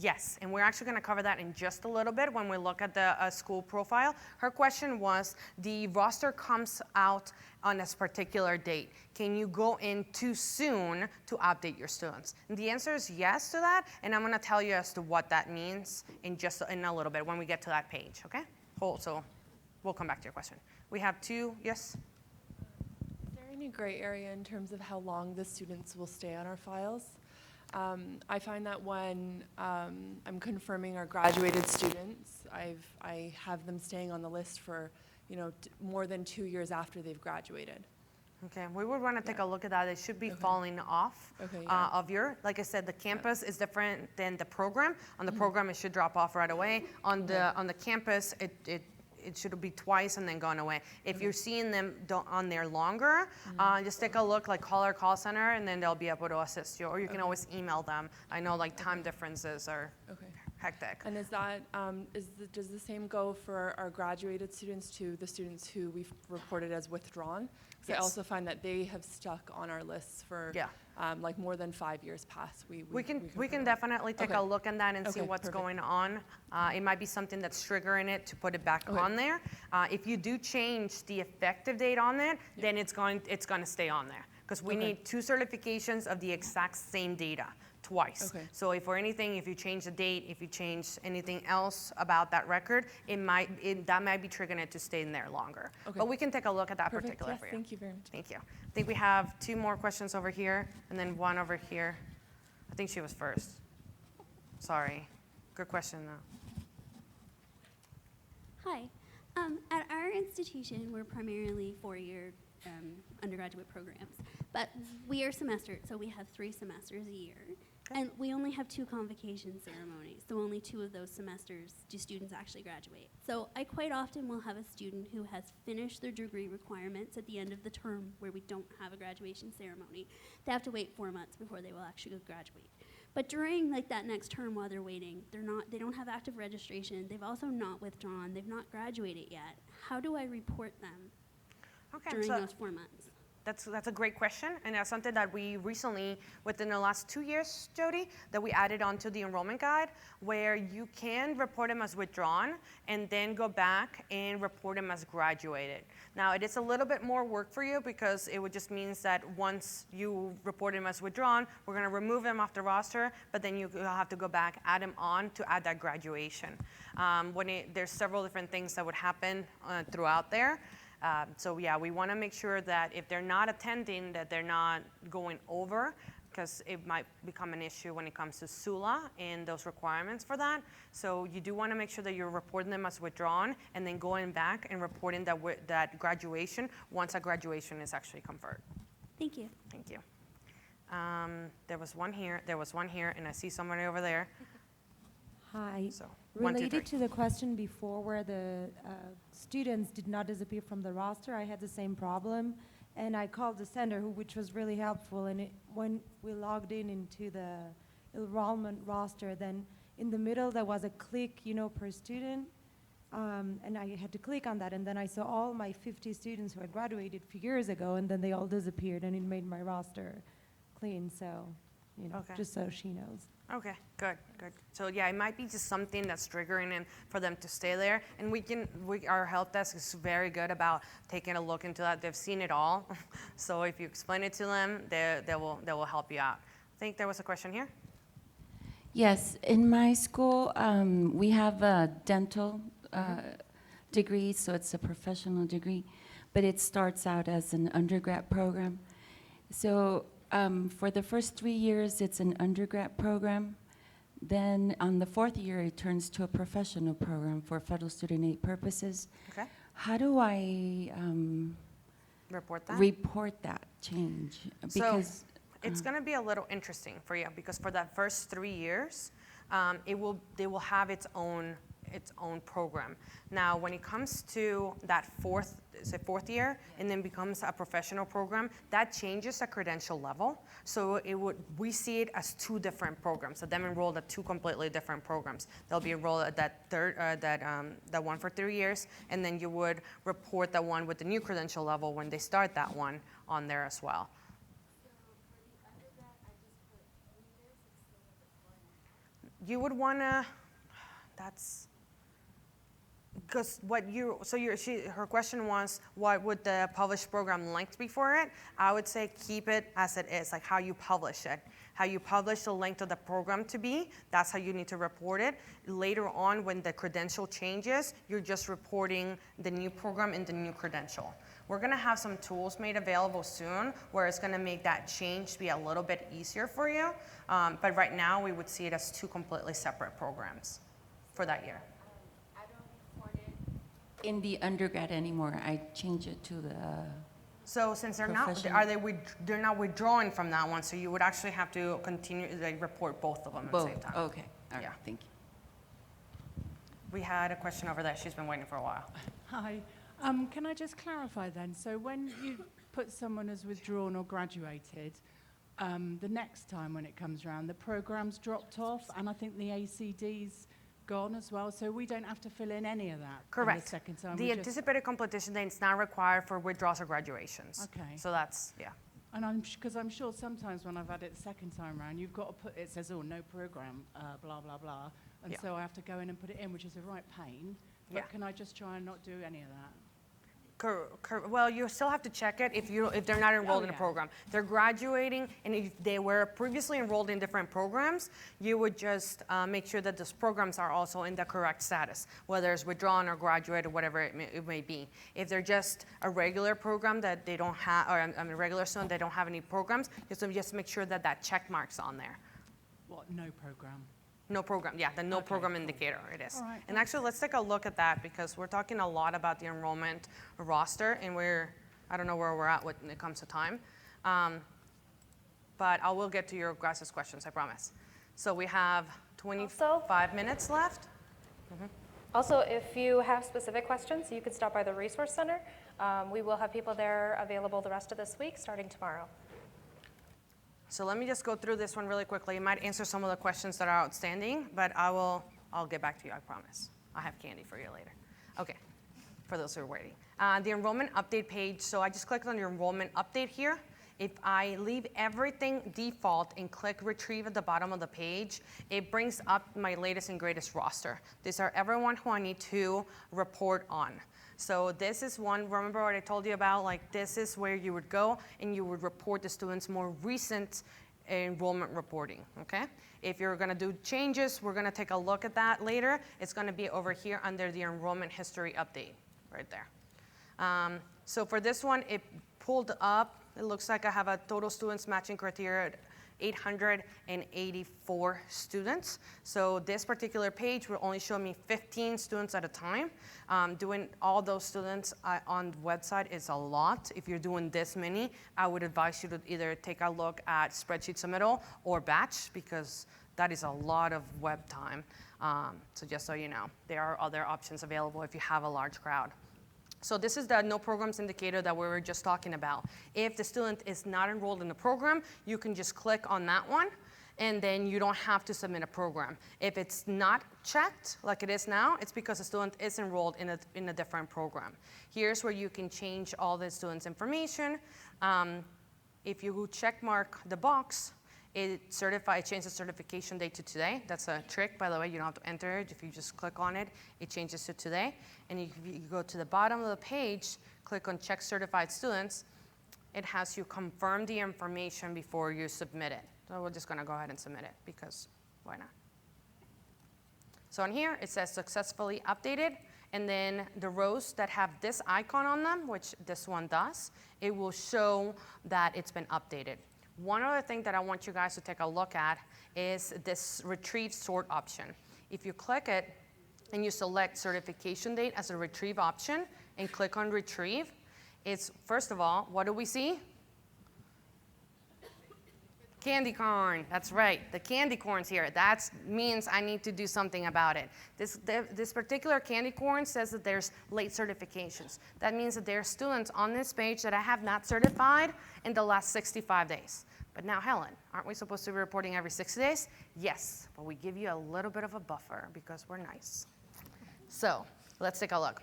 S2: Yes, and we're actually going to cover that in just a little bit when we look at the school profile. Her question was, the roster comes out on this particular date. Can you go in too soon to update your students? And the answer is yes to that, and I'm going to tell you as to what that means in a little bit when we get to that page, okay? So we'll come back to your question. We have 2, yes?
S8: Is there any gray area in terms of how long the students will stay on our files? I find that when I'm confirming our graduated students, I have them staying on the list for, more than 2 years after they've graduated.
S2: Okay, we would want to take a look at that. It should be falling off of like I said, the campus is different than the program. On the program, it should drop off right away. On the campus, it should be twice and then gone away. If you're seeing them on there longer, just take a look, like call our call center, and then they'll be able to assist you. Or you can always email them. I know like time differences are hectic.
S8: And is that, does the same go for our graduated students to the students who we've reported as withdrawn? Because
S2: Yes.
S8: I also find that they have stuck on our lists for like more than 5 years past.
S2: We can definitely take a look at that and see what's going on. It might be something that's triggering it to put it back on there. If you do change the effective date on it, then it's going to stay on there, because we need 2 certifications of the exact same data twice. So if for anything, if you change the date, if you change anything else about that record, that might be triggering it to stay in there longer. But we can take a look at that particular for you.
S8: Thank you very much.
S2: Thank you. I think we have 2 more questions over here, and then 1 over here. I think she was first. Sorry. Good question, though.
S9: Hi. At our institution, we're primarily 4-year undergraduate programs, but we are semestered, so we have 3 semesters a year. And we only have 2 convocation ceremonies, so only 2 of those semesters do students actually graduate. So I quite often will have a student who has finished their degree requirements at the end of the term where we don't have a graduation ceremony. They have to wait 4 months before they will actually go graduate. But during like that next term while they're waiting, they don't have active registration, they've also not withdrawn, they've not graduated yet. How do I report them during those 4 months?
S2: That's a great question, and that's something that we recently, within the last 2 years, Jody, that we added onto the enrollment guide, where you can report them as withdrawn and then go back and report them as graduated. Now, it is a little bit more work for you because it would just means that once you report them as withdrawn, we're going to remove them off the roster, but then you'll have to go back, add them on to add that graduation. There's several different things that would happen throughout there. So yeah, we want to make sure that if they're not attending, that they're not going over, because it might become an issue when it comes to SULA and those requirements for that. So you do want to make sure that you're reporting them as withdrawn and then going back and reporting that graduation once a graduation is actually conferred.
S9: Thank you.
S2: Thank you. There was one here, and I see somebody over there.
S10: Hi.
S2: So, 1, 2, 3.
S10: Related to the question before where the students did not disappear from the roster, I had the same problem. And I called the center, which was really helpful. And when we logged into the enrollment roster, then in the middle there was a click, per student. And I had to click on that. And then I saw all my 50 students who had graduated a few years ago, and then they all disappeared, and it made my roster clean. So,
S2: Okay.
S10: just so she knows.
S2: Okay, good. So yeah, it might be just something that's triggering in for them to stay there, and our help desk is very good about taking a look into that. They've seen it all, so if you explain it to them, they will help you out. I think there was a question here.
S11: Yes, in my school, we have a dental degree, so it's a professional degree, but it starts out as an undergrad program. So for the first 3 years, it's an undergrad program. Then on the 4th year, it turns to a professional program for federal student aid purposes.
S2: Okay.
S11: How do I
S2: report that
S11: change?
S2: Because it's going to be a little interesting for you, because for that first 3 years, they will have its own program. Now, when it comes to that fourth year and then becomes a professional program, that changes the credential level. So we see it as 2 different programs. So them enrolled at 2 completely different programs. They'll be enrolled at that one for 3 years, and then you would report the one with the new credential level when they start that one on there as well. You would want to, because her question was, what would the published program length be for it? I would say keep it as it is, like how you publish it. How you publish the length of the program to be, that's how you need to report it. Later on, when the credential changes, you're just reporting the new program and the new credential. We're going to have some tools made available soon where it's going to make that change be a little bit easier for you. But right now, we would see it as 2 completely separate programs for that year.
S11: I don't report it in the undergrad anymore. I change it to the
S2: So since they're not withdrawing from that one, so you would actually have to continue to report both of them at the same time.
S11: Okay. All right.
S2: Yeah.
S11: Thank you.
S2: We had a question over there. She's been waiting for a while.
S12: Hi. Can I just clarify then? So when you put someone as withdrawn or graduated, the next time when it comes around, the program's dropped off, and I think the ACD's gone as well, so we don't have to fill in any of that.
S2: Correct.
S12: The second time.
S2: The anticipated completion date is not required for withdrawals or graduations.
S12: Okay.
S2: So that's, yeah.
S12: And because I'm sure sometimes when I've had it the second time around, you've got to put, it says, no program, blah, blah, blah. And
S2: Yeah.
S12: so I have to go in and put it in, which is a right pain. But
S2: Yeah.
S12: can I just try and not do any of that?
S2: Well, you still have to check it if they're not enrolled in a
S12: yeah.
S2: program. They're graduating, and if they were previously enrolled in different programs, you would just make sure that those programs are also in the correct status, whether it's withdrawn or graduated, whatever it may be. If they're just a regular program that they don't have, or a regular student, they don't have any programs, just make sure that check mark's on there.
S12: What, no program?
S2: No program, yeah, the no
S12: Okay,
S2: program
S12: cool.
S2: indicator, it is.
S12: All right,
S2: And actually, let's take a look at that, because we're talking a lot about the enrollment roster, and I don't know where we're at when it comes to time. but I will get to your guys' questions, I promise. So we have 25 minutes left.
S3: Also, if you have specific questions, you could stop by the Resource Center. We will have people there available the rest of this week, starting tomorrow.
S2: So let me just go through this one really quickly. It might answer some of the questions that are outstanding, but I'll get back to you, I promise. I have candy for you later. Okay, for those who are waiting. The enrollment update page, so I just clicked on your enrollment update here. If I leave everything default and click retrieve at the bottom of the page, it brings up my latest and greatest roster. These are everyone who I need to report on. So this is one, remember what I told you about? Like this is where you would go and you would report the students' more recent enrollment reporting, okay? If you're gonna do changes, we're gonna take a look at that later. It's gonna be over here under the enrollment history update, right there. So for this one, it pulled up, it looks like I have a total students matching criteria at 884 students. So this particular page will only show me 15 students at a time. Doing all those students on the website is a lot. If you're doing this many, I would advise you to either take a look at spreadsheet submittal or batch, because that is a lot of web time. So just so you know, there are other options available if you have a large crowd. So this is the no programs indicator that we were just talking about. If the student is not enrolled in the program, you can just click on that one, and then you don't have to submit a program. If it's not checked like it is now, it's because the student is enrolled in a different program. Here's where you can change all the student's information. If you check mark the box, it changes certification date to today. That's a trick, by the way. You don't have to enter it. If you just click on it, it changes to today. And if you go to the bottom of the page, click on Check Certified Students, it has you confirm the information before you submit it. So we're just going to go ahead and submit it, because why not? So on here, it says successfully updated. And then the rows that have this icon on them, which this one does, it will show that it's been updated. One other thing that I want you guys to take a look at is this retrieve sort option. If you click it and you select certification date as a retrieve option and click on retrieve, it's, first of all, what do we see? Candy corn, that's right, the candy corn's here. That means I need to do something about it. This particular candy corn says that there's late certifications. That means that there are students on this page that I have not certified in the last 65 days. But now, Helen, aren't we supposed to be reporting every 60 days? Yes, but we give you a little bit of a buffer because we're nice. So let's take a look.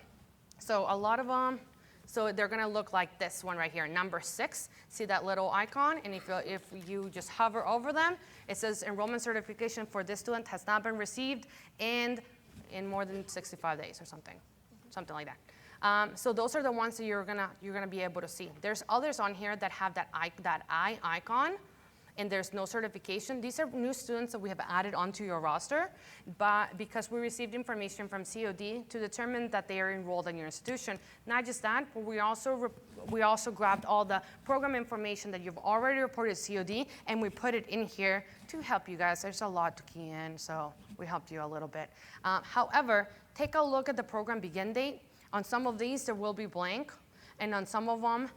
S2: So a lot of them, so they're gonna look like this one right here, number 6. See that little icon? And if you just hover over them, it says enrollment certification for this student has not been received and in more than 65 days or something like that. So those are the ones that you're gonna be able to see. There's others on here that have that eye icon, and there's no certification. These are new students that we have added onto your roster, but because we received information from COD to determine that they are enrolled in your institution. Not just that, but we also grabbed all the program information that you've already reported to COD, and we put it in here to help you guys. There's a lot to key in, so we helped you a little bit. However, take a look at the program begin date. On some of these, there will be blank. And on some of them,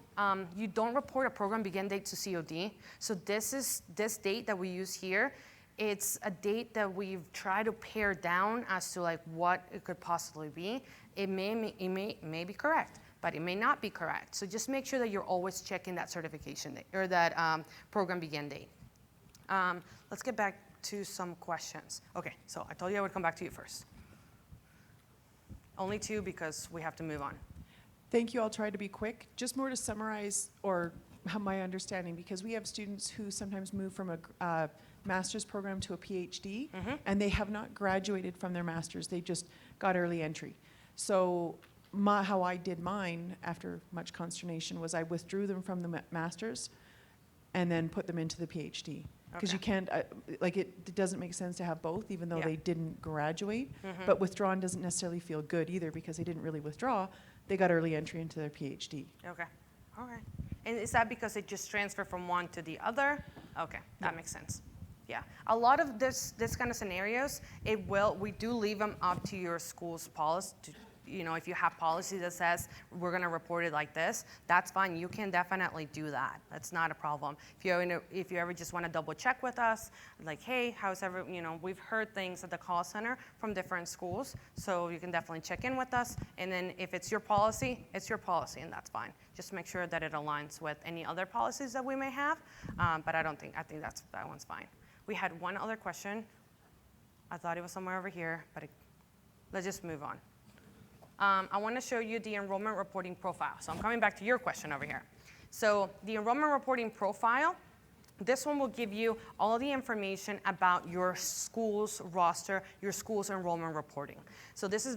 S2: you don't report a program begin date to COD. So this date that we use here, it's a date that we've tried to pare down as to like what it could possibly be. It may be correct, but it may not be correct. So just make sure that you're always checking that certification date or that program begin date. Let's get back to some questions. Okay, so I told you I would come back to you first. Only 2 because we have to move on.
S4: Thank you. I'll try to be quick. Just more to summarize or my understanding, because we have students who sometimes move from a master's program to a PhD, and they have not graduated from their master's. They just got early entry. So how I did mine after much consternation was I withdrew them from the master's and then put them into the PhD. Because you can't, it doesn't make sense to have both, even though they didn't graduate. But withdrawn doesn't necessarily feel good either, because they didn't really withdraw. They got early entry into their PhD.
S2: Okay, all right. And is that because it just transferred from one to the other? Okay, that makes sense. Yeah, a lot of this kind of scenarios, we do leave them up to your school's policy, if you have policy that says we're going to report it like this, that's fine. You can definitely do that. That's not a problem. If you ever just want to double check with us, like, hey, we've heard things at the call center from different schools, so you can definitely check in with us. And then if it's your policy, and that's fine. Just make sure that it aligns with any other policies that we may have. But I think that one's fine. We had one other question. I thought it was somewhere over here, but let's just move on. I want to show you the enrollment reporting profile. So I'm coming back to your question over here. So the enrollment reporting profile, this one will give you all the information about your school's roster, your school's enrollment reporting. So this is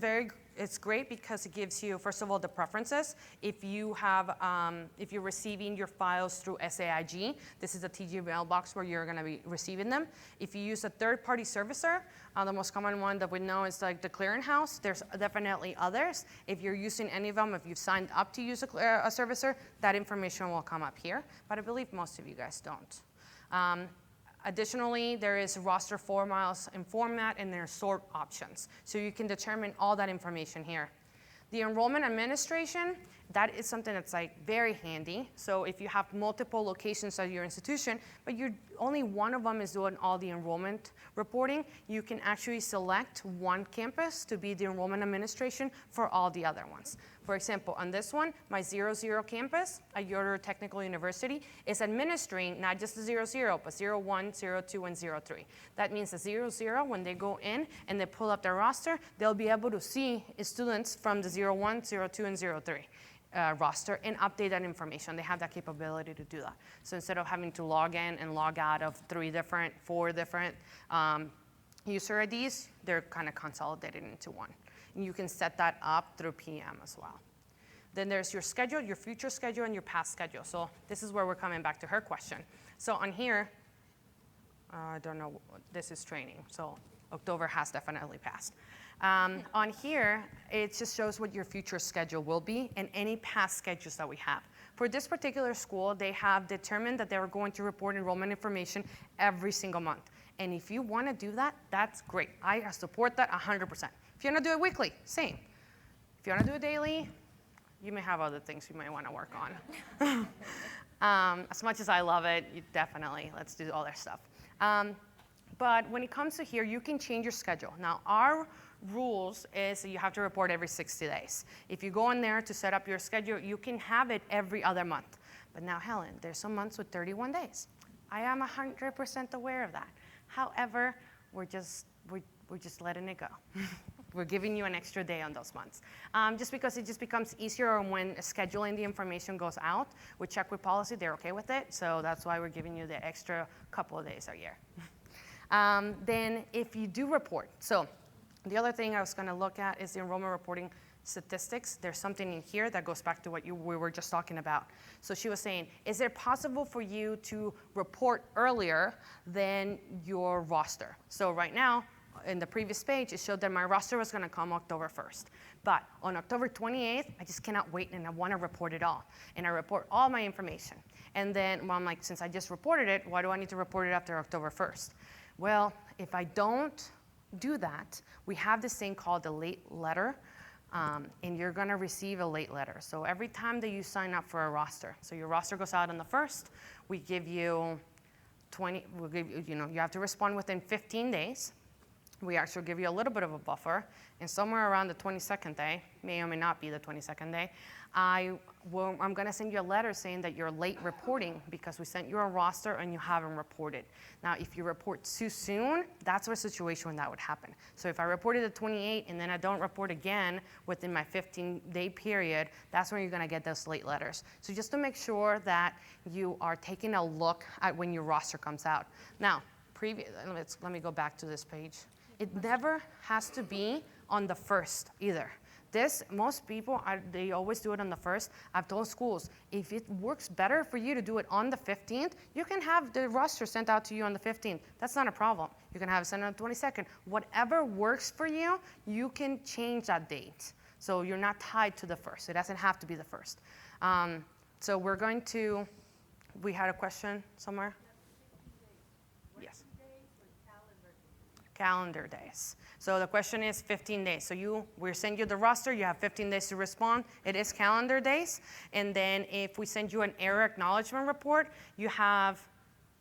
S2: it's great because it gives you, first of all, the preferences. If you're receiving your files through SAIG, this is a TG mailbox where you're going to be receiving them. If you use a third-party servicer, the most common one that we know is like the clearinghouse. There's definitely others. If you're using any of them, if you've signed up to use a servicer, that information will come up here. But I believe most of you guys don't. Additionally, there is roster formats and format, and there are sort options. So you can determine all that information here. The Enrollment Administration, that is something that's very handy. So if you have multiple locations at your institution, but only one of them is doing all the enrollment reporting, you can actually select one campus to be the Enrollment Administration for all the other ones. For example, on this one, my 00 campus at Yoder Technical University is administering not just the 00, but 01, 02, and 03. That means the 00, when they go in and they pull up their roster, they'll be able to see students from the 01, 02, and 03. Roster and update that information. They have that capability to do that. So instead of having to log in and log out of 4 different user IDs, they're kind of consolidated into one. And you can set that up through PM as well. Then there's your schedule, your future schedule, and your past schedule. So this is where we're coming back to her question. So on here, I don't know, this is training. So October has definitely passed. On here, it just shows what your future schedule will be and any past schedules that we have. For this particular school, they have determined that they were going to report enrollment information every single month. And if you want to do that, that's great. I support that 100%. If you want to do it weekly, same. If you want to do it daily, you may have other things you may want to work on. As much as I love it, definitely, let's do all that stuff. But when it comes to here, you can change your schedule. Now, our rules is that you have to report every 60 days. If you go in there to set up your schedule, you can have it every other month. But now, Helen, there's some months with 31 days. I am 100% aware of that. However, we're just letting it go. We're giving you an extra day on those months. Just because it just becomes easier when scheduling the information goes out. We check with policy, they're okay with it. So that's why we're giving you the extra couple of days a year. Then if you do report, so the other thing I was going to look at is the enrollment reporting statistics. There's something in here that goes back to what we were just talking about. So she was saying, is it possible for you to report earlier than your roster? So right now, in the previous page, it showed that my roster was going to come October 1st. But on October 28th, I just cannot wait, and I want to report it all. And I report all my information. And then I'm like, since I just reported it, why do I need to report it after October 1st? Well, if I don't do that, we have this thing called the late letter, and you're going to receive a late letter. So every time that you sign up for a roster, so your roster goes out on the 1st, we give you you have to respond within 15 days. We actually give you a little bit of a buffer, and somewhere around the 22nd day, may or may not be the 22nd day, I'm going to send you a letter saying that you're late reporting because we sent you a roster and you haven't reported. Now, if you report too soon, that's a situation when that would happen. So if I reported the 28th and then I don't report again within my 15-day period, that's when you're going to get those late letters. So just to make sure that you are taking a look at when your roster comes out. Now, let me go back to this page. It never has to be on the 1st either. Most people, they always do it on the 1st. I've told schools, if it works better for you to do it on the 15th, you can have the roster sent out to you on the 15th. That's not a problem. You can have it sent on the 22nd. Whatever works for you, you can change that date. So you're not tied to the 1st. It doesn't have to be the 1st. So we had a question somewhere? Yes. calendar days. So the question is 15 days. So we send you the roster, you have 15 days to respond. It is calendar days. And then if we send you an error acknowledgement report, you have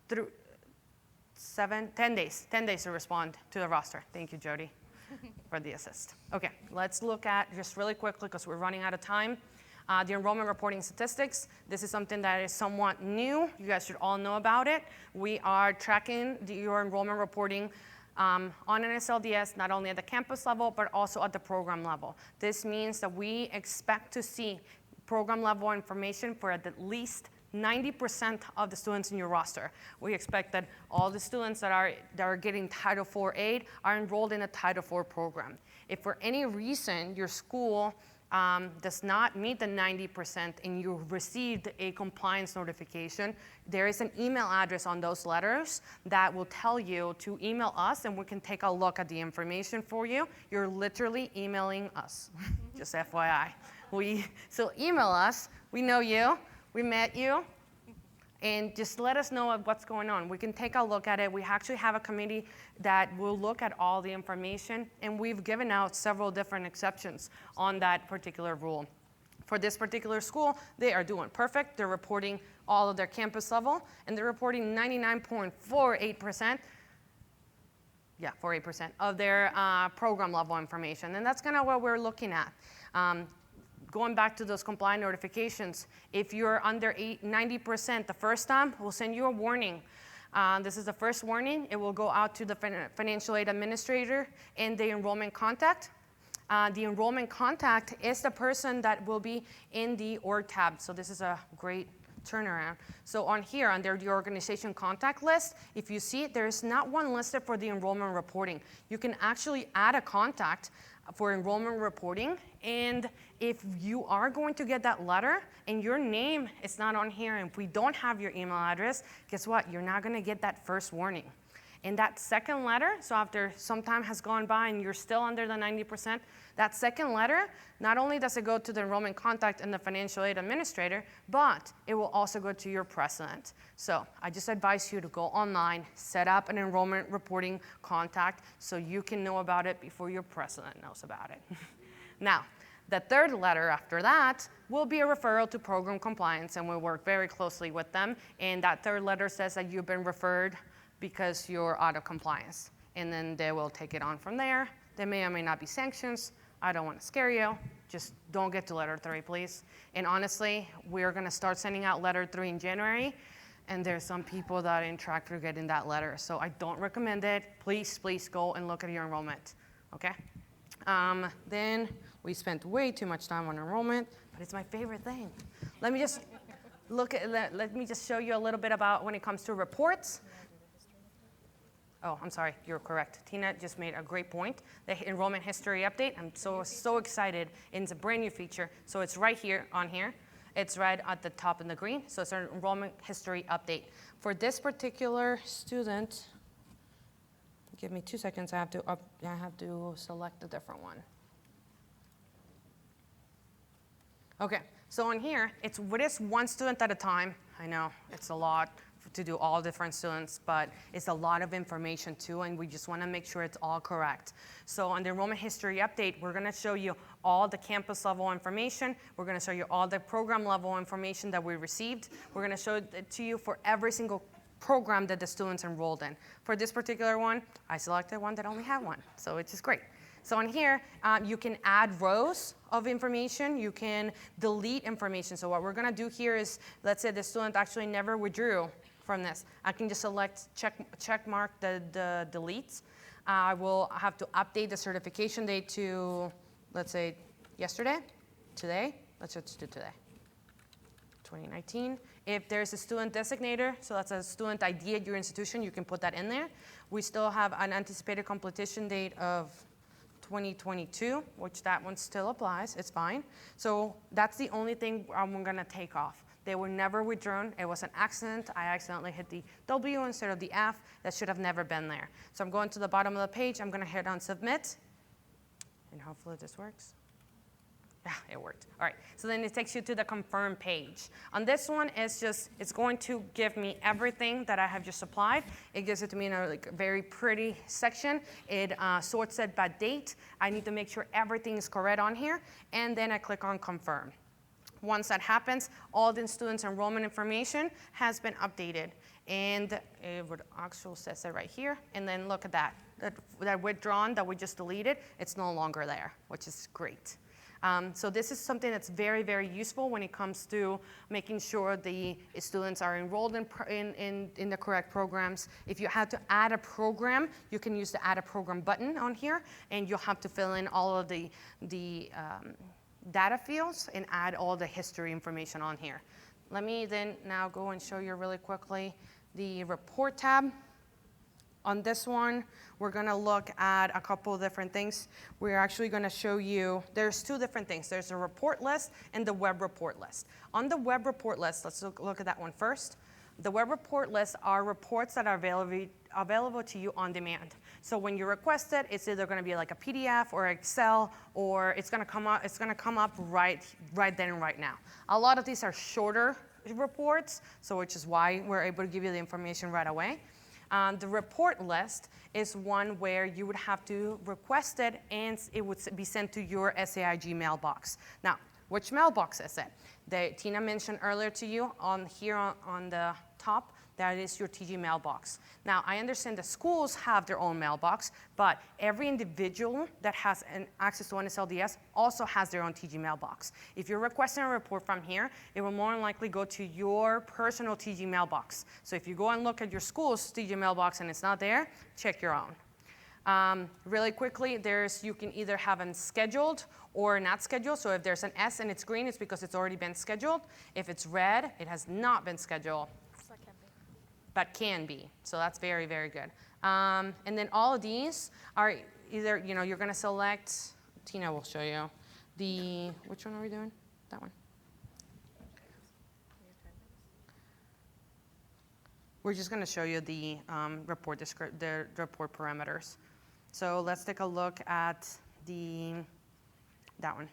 S2: 10 days to respond to the roster. Thank you, Jody, for the assist. Okay, let's look at, just really quickly, because we're running out of time, the enrollment reporting statistics. This is something that is somewhat new. You guys should all know about it. We are tracking your enrollment reporting on Nslds, not only at the campus level, but also at the program level. This means that we expect to see program level information for at least 90% of the students in your roster. We expect that all the students that are getting Title IV aid are enrolled in a Title IV program. If for any reason your school does not meet the 90% and you received a compliance notification, there is an email address on those letters that will tell you to email us and we can take a look at the information for you. You're literally emailing us, just FYI. So email us, we know you, we met you, and just let us know what's going on. We can take a look at it. We actually have a committee that will look at all the information, and we've given out several different exceptions on that particular rule. For this particular school, they are doing perfect. They're reporting all of their campus level, and they're reporting 99.48%, 48% of their program level information, and that's kind of what we're looking at. Going back to those compliant notifications, if you're under 90% the first time, we'll send you a warning. This is the first warning. It will go out to the financial aid administrator and the enrollment contact. The enrollment contact is the person that will be in the org tab. So this is a great turnaround. So on here, under the organization contact list, if you see, there is not one listed for the enrollment reporting. You can actually add a contact for enrollment reporting, and if you are going to get that letter and your name is not on here, and if we don't have your email address, guess what? You're not gonna get that first warning. And that second letter, so after some time has gone by and you're still under the 90%, that second letter, not only does it go to the enrollment contact and the financial aid administrator, but it will also go to your president. So I just advise you to go online, set up an enrollment reporting contact so you can know about it before your president knows about it. Now, the third letter after that will be a referral to program compliance, and we'll work very closely with them. And that third letter says that you've been referred because you're out of compliance. And then they will take it on from there. There may or may not be sanctions. I don't want to scare you. Just don't get to letter 3, please. And honestly, we're going to start sending out letter 3 in January. And there's some people that are in track for getting that letter. So I don't recommend it. Please, please go and look at your enrollment. Okay? Then we spent way too much time on enrollment, but it's my favorite thing. Let me just let me just show you a little bit about when it comes to reports. Oh, I'm sorry, you're correct. Tina just made a great point. The enrollment history update, I'm so excited. It's a brand new feature. So it's right here on here. It's right at the top in the green. So it's an enrollment history update. For this particular student, give me 2 seconds, I have to select a different one. Okay, so on here, it's one student at a time. I know, it's a lot to do all different students, but it's a lot of information too, and we just want to make sure it's all correct. So on the enrollment history update, we're going to show you all the campus level information. We're going to show you all the program level information that we received. We're going to show it to you for every single program that the students enrolled in. For this particular one, I selected one that only had one, so it's just great. So on here, you can add rows of information. You can delete information. So what we're going to do here is, let's say the student actually never withdrew from this. I can just select check mark the deletes. I will have to update the certification date to, let's say, yesterday, today. Let's just do today, 2019. If there's a student designator, so that's a student ID at your institution, you can put that in there. We still have an anticipated completion date of 2022, which that one still applies. It's fine. So that's the only thing I'm going to take off. They were never withdrawn. It was an accident. I accidentally hit the W instead of the F. That should have never been there. So I'm going to the bottom of the page. I'm going to hit on submit, and hopefully this works. It worked. All right, so then it takes you to the confirm page. On this one, it's going to give me everything that I have just applied. It gives it to me in a very pretty section. It sorts it by date. I need to make sure everything is correct on here, and then I click on confirm. Once that happens, all the students' enrollment information has been updated. And it would actually says it right here. And then look at that. That withdrawn that we just deleted, it's no longer there, which is great. So this is something that's very, very useful when it comes to making sure the students are enrolled in the correct programs. If you had to add a program, you can use the add a program button on here, and you'll have to fill in all of the data fields and add all the history information on here. Let me then now go and show you really quickly the report tab. On this one, we're going to look at a couple of different things. We're actually going to show you, there's two different things. There's a report list and the web report list. On the web report list, let's look at that one first. The web report list are reports that are available to you on demand. So when you request it, it's either going to be like a PDF or Excel, or it's going to come up right then and right now. A lot of these are shorter reports, so which is why we're able to give you the information right away. The report list is one where you would have to request it, and it would be sent to your SAIG mailbox. Now, which mailbox is it? Tina mentioned earlier to you on the top, that is your TG mailbox. Now, I understand the schools have their own mailbox, but every individual that has access to Nslds also has their own TG mailbox. If you're requesting a report from here, it will more than likely go to your personal TG mailbox. So if you go and look at your school's TG mailbox and it's not there, check your own. Really quickly, you can either have them scheduled or not scheduled. So if there's an S and it's green, it's because it's already been scheduled. If it's red, it has not been scheduled. But can be. So that's very, very good. And then all of these are either, you're going to select, Tina will show you, which one are we doing? That one. We're just going to show you the report parameters. So let's take a look at that one.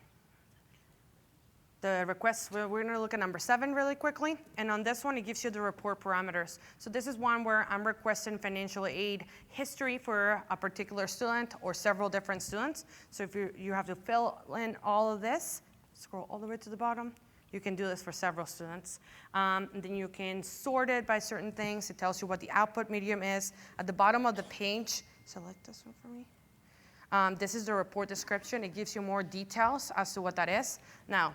S2: The requests, we're going to look at number 7 really quickly. And on this one, it gives you the report parameters. So this is one where I'm requesting financial aid history for a particular student or several different students. So if you have to fill in all of this, scroll all the way to the bottom. You can do this for several students. And then you can sort it by certain things. It tells you what the output medium is. At the bottom of the page, select this one for me. This is the report description. It gives you more details as to what that is. Now,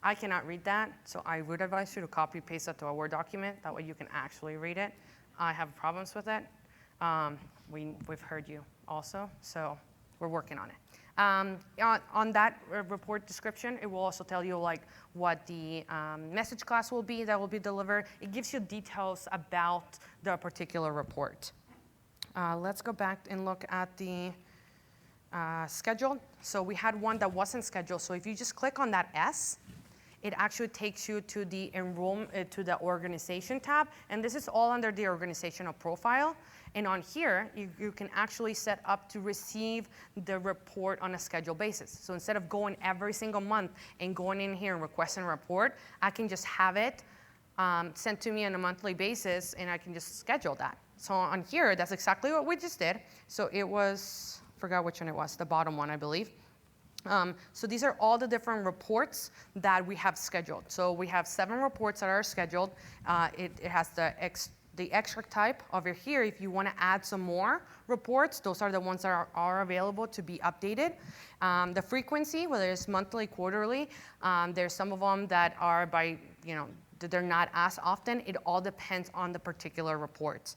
S2: I cannot read that, so I would advise you to copy paste that to a Word document. That way you can actually read it. I have problems with it. We've heard you also, so we're working on it. On that report description, it will also tell you what the message class will be that will be delivered. It gives you details about the particular report. Let's go back and look at the schedule. So we had one that wasn't scheduled. So if you just click on that S, it actually takes you to the to the organization tab, and this is all under the organizational profile. And on here, you can actually set up to receive the report on a scheduled basis. So instead of going every single month and going in here and requesting a report, I can just have it sent to me on a monthly basis, and I can just schedule that. So on here, that's exactly what we just did. So it was, forgot which one it was, the bottom one, I believe. So these are all the different reports that we have scheduled. So we have 7 reports that are scheduled. It has the extract type over here. If you want to add some more reports, those are the ones that are available to be updated. The frequency, whether it's monthly, quarterly, there's some of them that are by, they're not as often. It all depends on the particular report.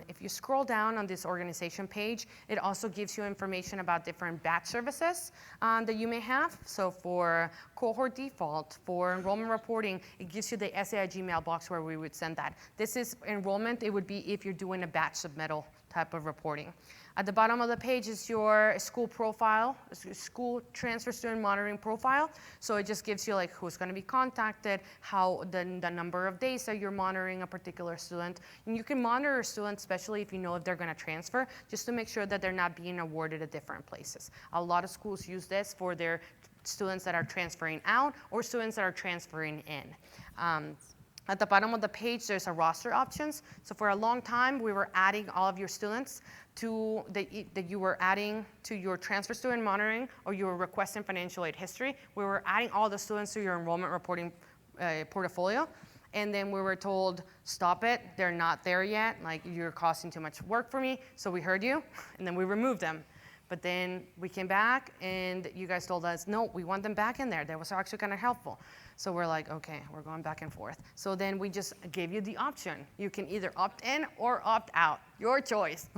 S2: If you scroll down on this organization page, it also gives you information about different batch services that you may have. So for cohort default, for enrollment reporting, it gives you the SAIG mailbox where we would send that. This is enrollment. It would be if you're doing a batch submittal type of reporting. At the bottom of the page is your school profile, school transfer student monitoring profile. So it just gives you who's going to be contacted, how the number of days that you're monitoring a particular student. And you can monitor students, especially if you know if they're going to transfer, just to make sure that they're not being awarded at different places. A lot of schools use this for their students that are transferring out or students that are transferring in. At the bottom of the page, there's a roster options. So for a long time, we were adding all of your students to that you were adding to your transfer student monitoring, or you were requesting financial aid history. We were adding all the students to your enrollment reporting portfolio. And then we were told, stop it, they're not there yet, like you're costing too much work for me. So we heard you, and then we removed them. But then we came back and you guys told us, no, we want them back in there. That was actually kind of helpful. So we're like, okay, we're going back and forth. So then we just gave you the option. You can either opt in or opt out, your choice.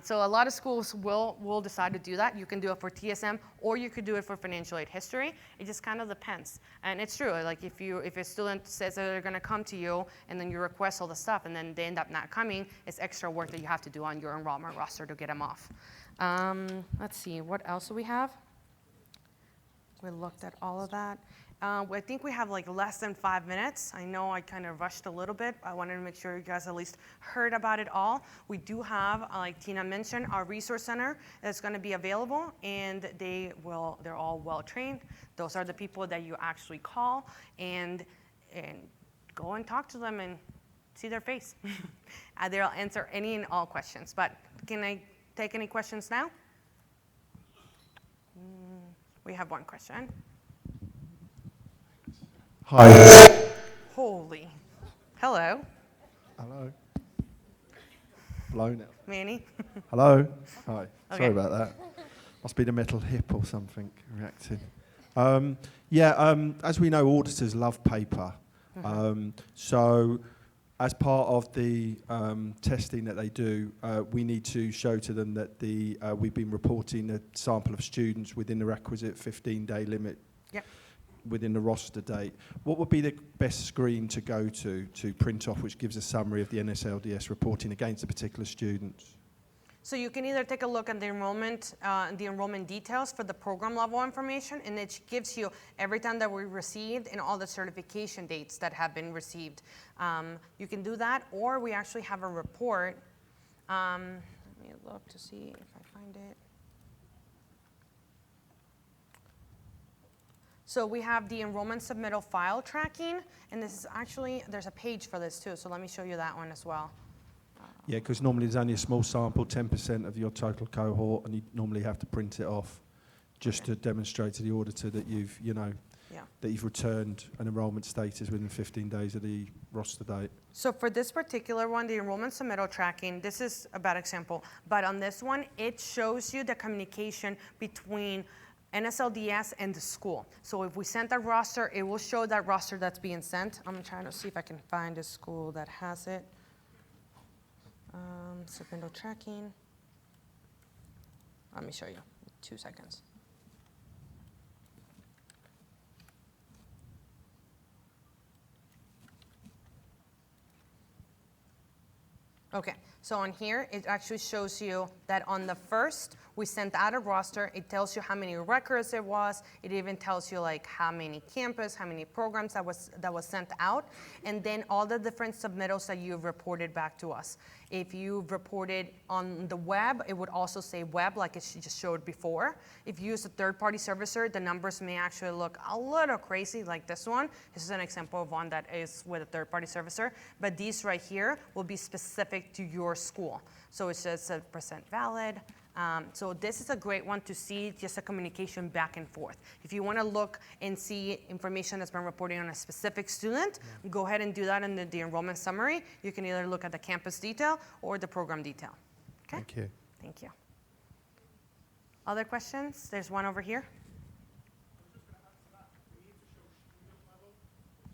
S2: So a lot of schools will decide to do that. You can do it for TSM or you could do it for financial aid history. It just kind of depends. And it's true, like if a student says that they're gonna come to you and then you request all the stuff and then they end up not coming, it's extra work that you have to do on your enrollment roster to get them off. Let's see, what else do we have? We looked at all of that. I think we have like less than 5 minutes. I know I kind of rushed a little bit. I wanted to make sure you guys at least heard about it all. We do have, like Tina mentioned, our resource center that's going to be available, and they're all well trained. Those are the people that you actually call and go and talk to them and see their face. They'll answer any and all questions. But can I take any questions now? We have one question.
S13: Hi.
S2: Holy. Hello.
S13: Hello. Blown out.
S2: Manny.
S13: Hello. Hi.
S2: Okay.
S13: Sorry about that. Must be the metal hip or something reacting. As we know, auditors love paper. So as part of the testing that they do, we need to show to them that we've been reporting a sample of students within the requisite 15-day limit.
S2: Yep.
S13: Within the roster date. What would be the best screen to go to print off, which gives a summary of the Nslds reporting against the particular students?
S2: So you can either take a look at the enrollment details for the program level information, and it gives you every time that we received and all the certification dates that have been received. You can do that, or we actually have a report. Let me look to see if I find it. So we have the enrollment submittal file tracking, and this is actually, there's a page for this too, so let me show you that one as well.
S13: Yeah, because normally there's only a small sample, 10% of your total cohort, and you normally have to print it off just to demonstrate to the auditor that you've returned an enrollment status within 15 days of the roster date.
S2: So for this particular one, the enrollment submittal tracking, this is a bad example, but on this one, it shows you the communication between NSLDS and the school. So if we sent a roster, it will show that roster that's being sent. I'm trying to see if I can find a school that has it. Submittal tracking. Let me show you, 2 seconds. Okay, so on here, it actually shows you that on the first, we sent out a roster. It tells you how many records it was. It even tells you like how many campus, how many programs that was sent out, and then all the different submittals that you've reported back to us. If you've reported on the web, it would also say web like it just showed before. If you use a third-party servicer, the numbers may actually look a little crazy like this one. This is an example of one that is with a third-party servicer, but these right here will be specific to your school. So it says % valid. So this is a great one to see just a communication back and forth. If you want to look and see information that's been reported on a specific student, go ahead and do that in the enrollment summary. You can either look at the campus detail or the program detail. Okay?
S13: Thank you.
S2: Thank you. Other questions? There's one over here.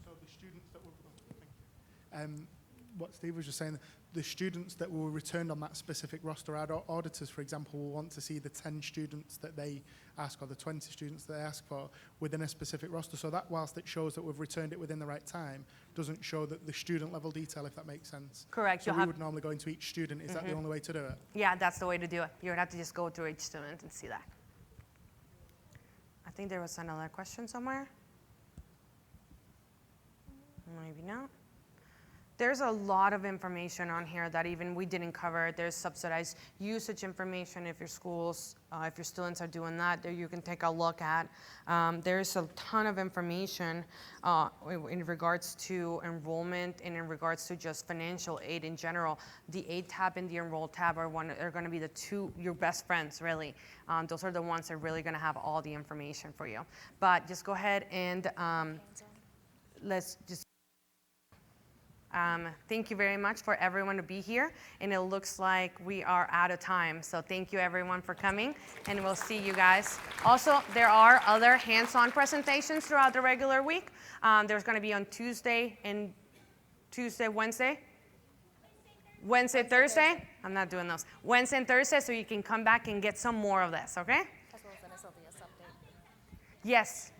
S14: So the students that were, what Steve was just saying, the students that were returned on that specific roster, auditors, for example, will want to see the 10 students that they ask or the 20 students that they ask for within a specific roster. So that, whilst it shows that we've returned it within the right time, doesn't show that the student level detail, if that makes sense.
S2: Correct.
S14: So we would normally go into each student. Is that the only way to do it?
S2: Yeah, that's the way to do it. You would have to just go through each student and see that. I think there was another question somewhere. Maybe not. There's a lot of information on here that even we didn't cover. There's subsidized usage information if your schools, if your students are doing that, there you can take a look at. There's a ton of information in regards to enrollment and in regards to just financial aid in general. The Aid tab and the Enroll tab are going to be the two, your best friends, really. Those are the ones that are really going to have all the information for you. But just go ahead and let's just thank you very much for everyone to be here, and it looks like we are out of time. So thank you everyone for coming, and we'll see you guys. Also, there are other hands-on presentations throughout the regular week. There's going to be on Tuesday, Wednesday, Thursday. I'm not doing those. Wednesday and Thursday, so you can come back and get some more of this, okay?
S3: As well as NSLDS update.
S2: Yes.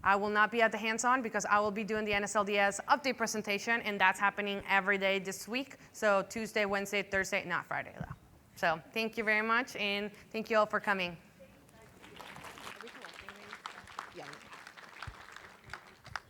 S2: I will not be at the hands-on because I will be doing the NSLDS update presentation, and that's happening every day this week. So Tuesday, Wednesday, Thursday, not Friday though. So thank you very much, and thank you all for coming.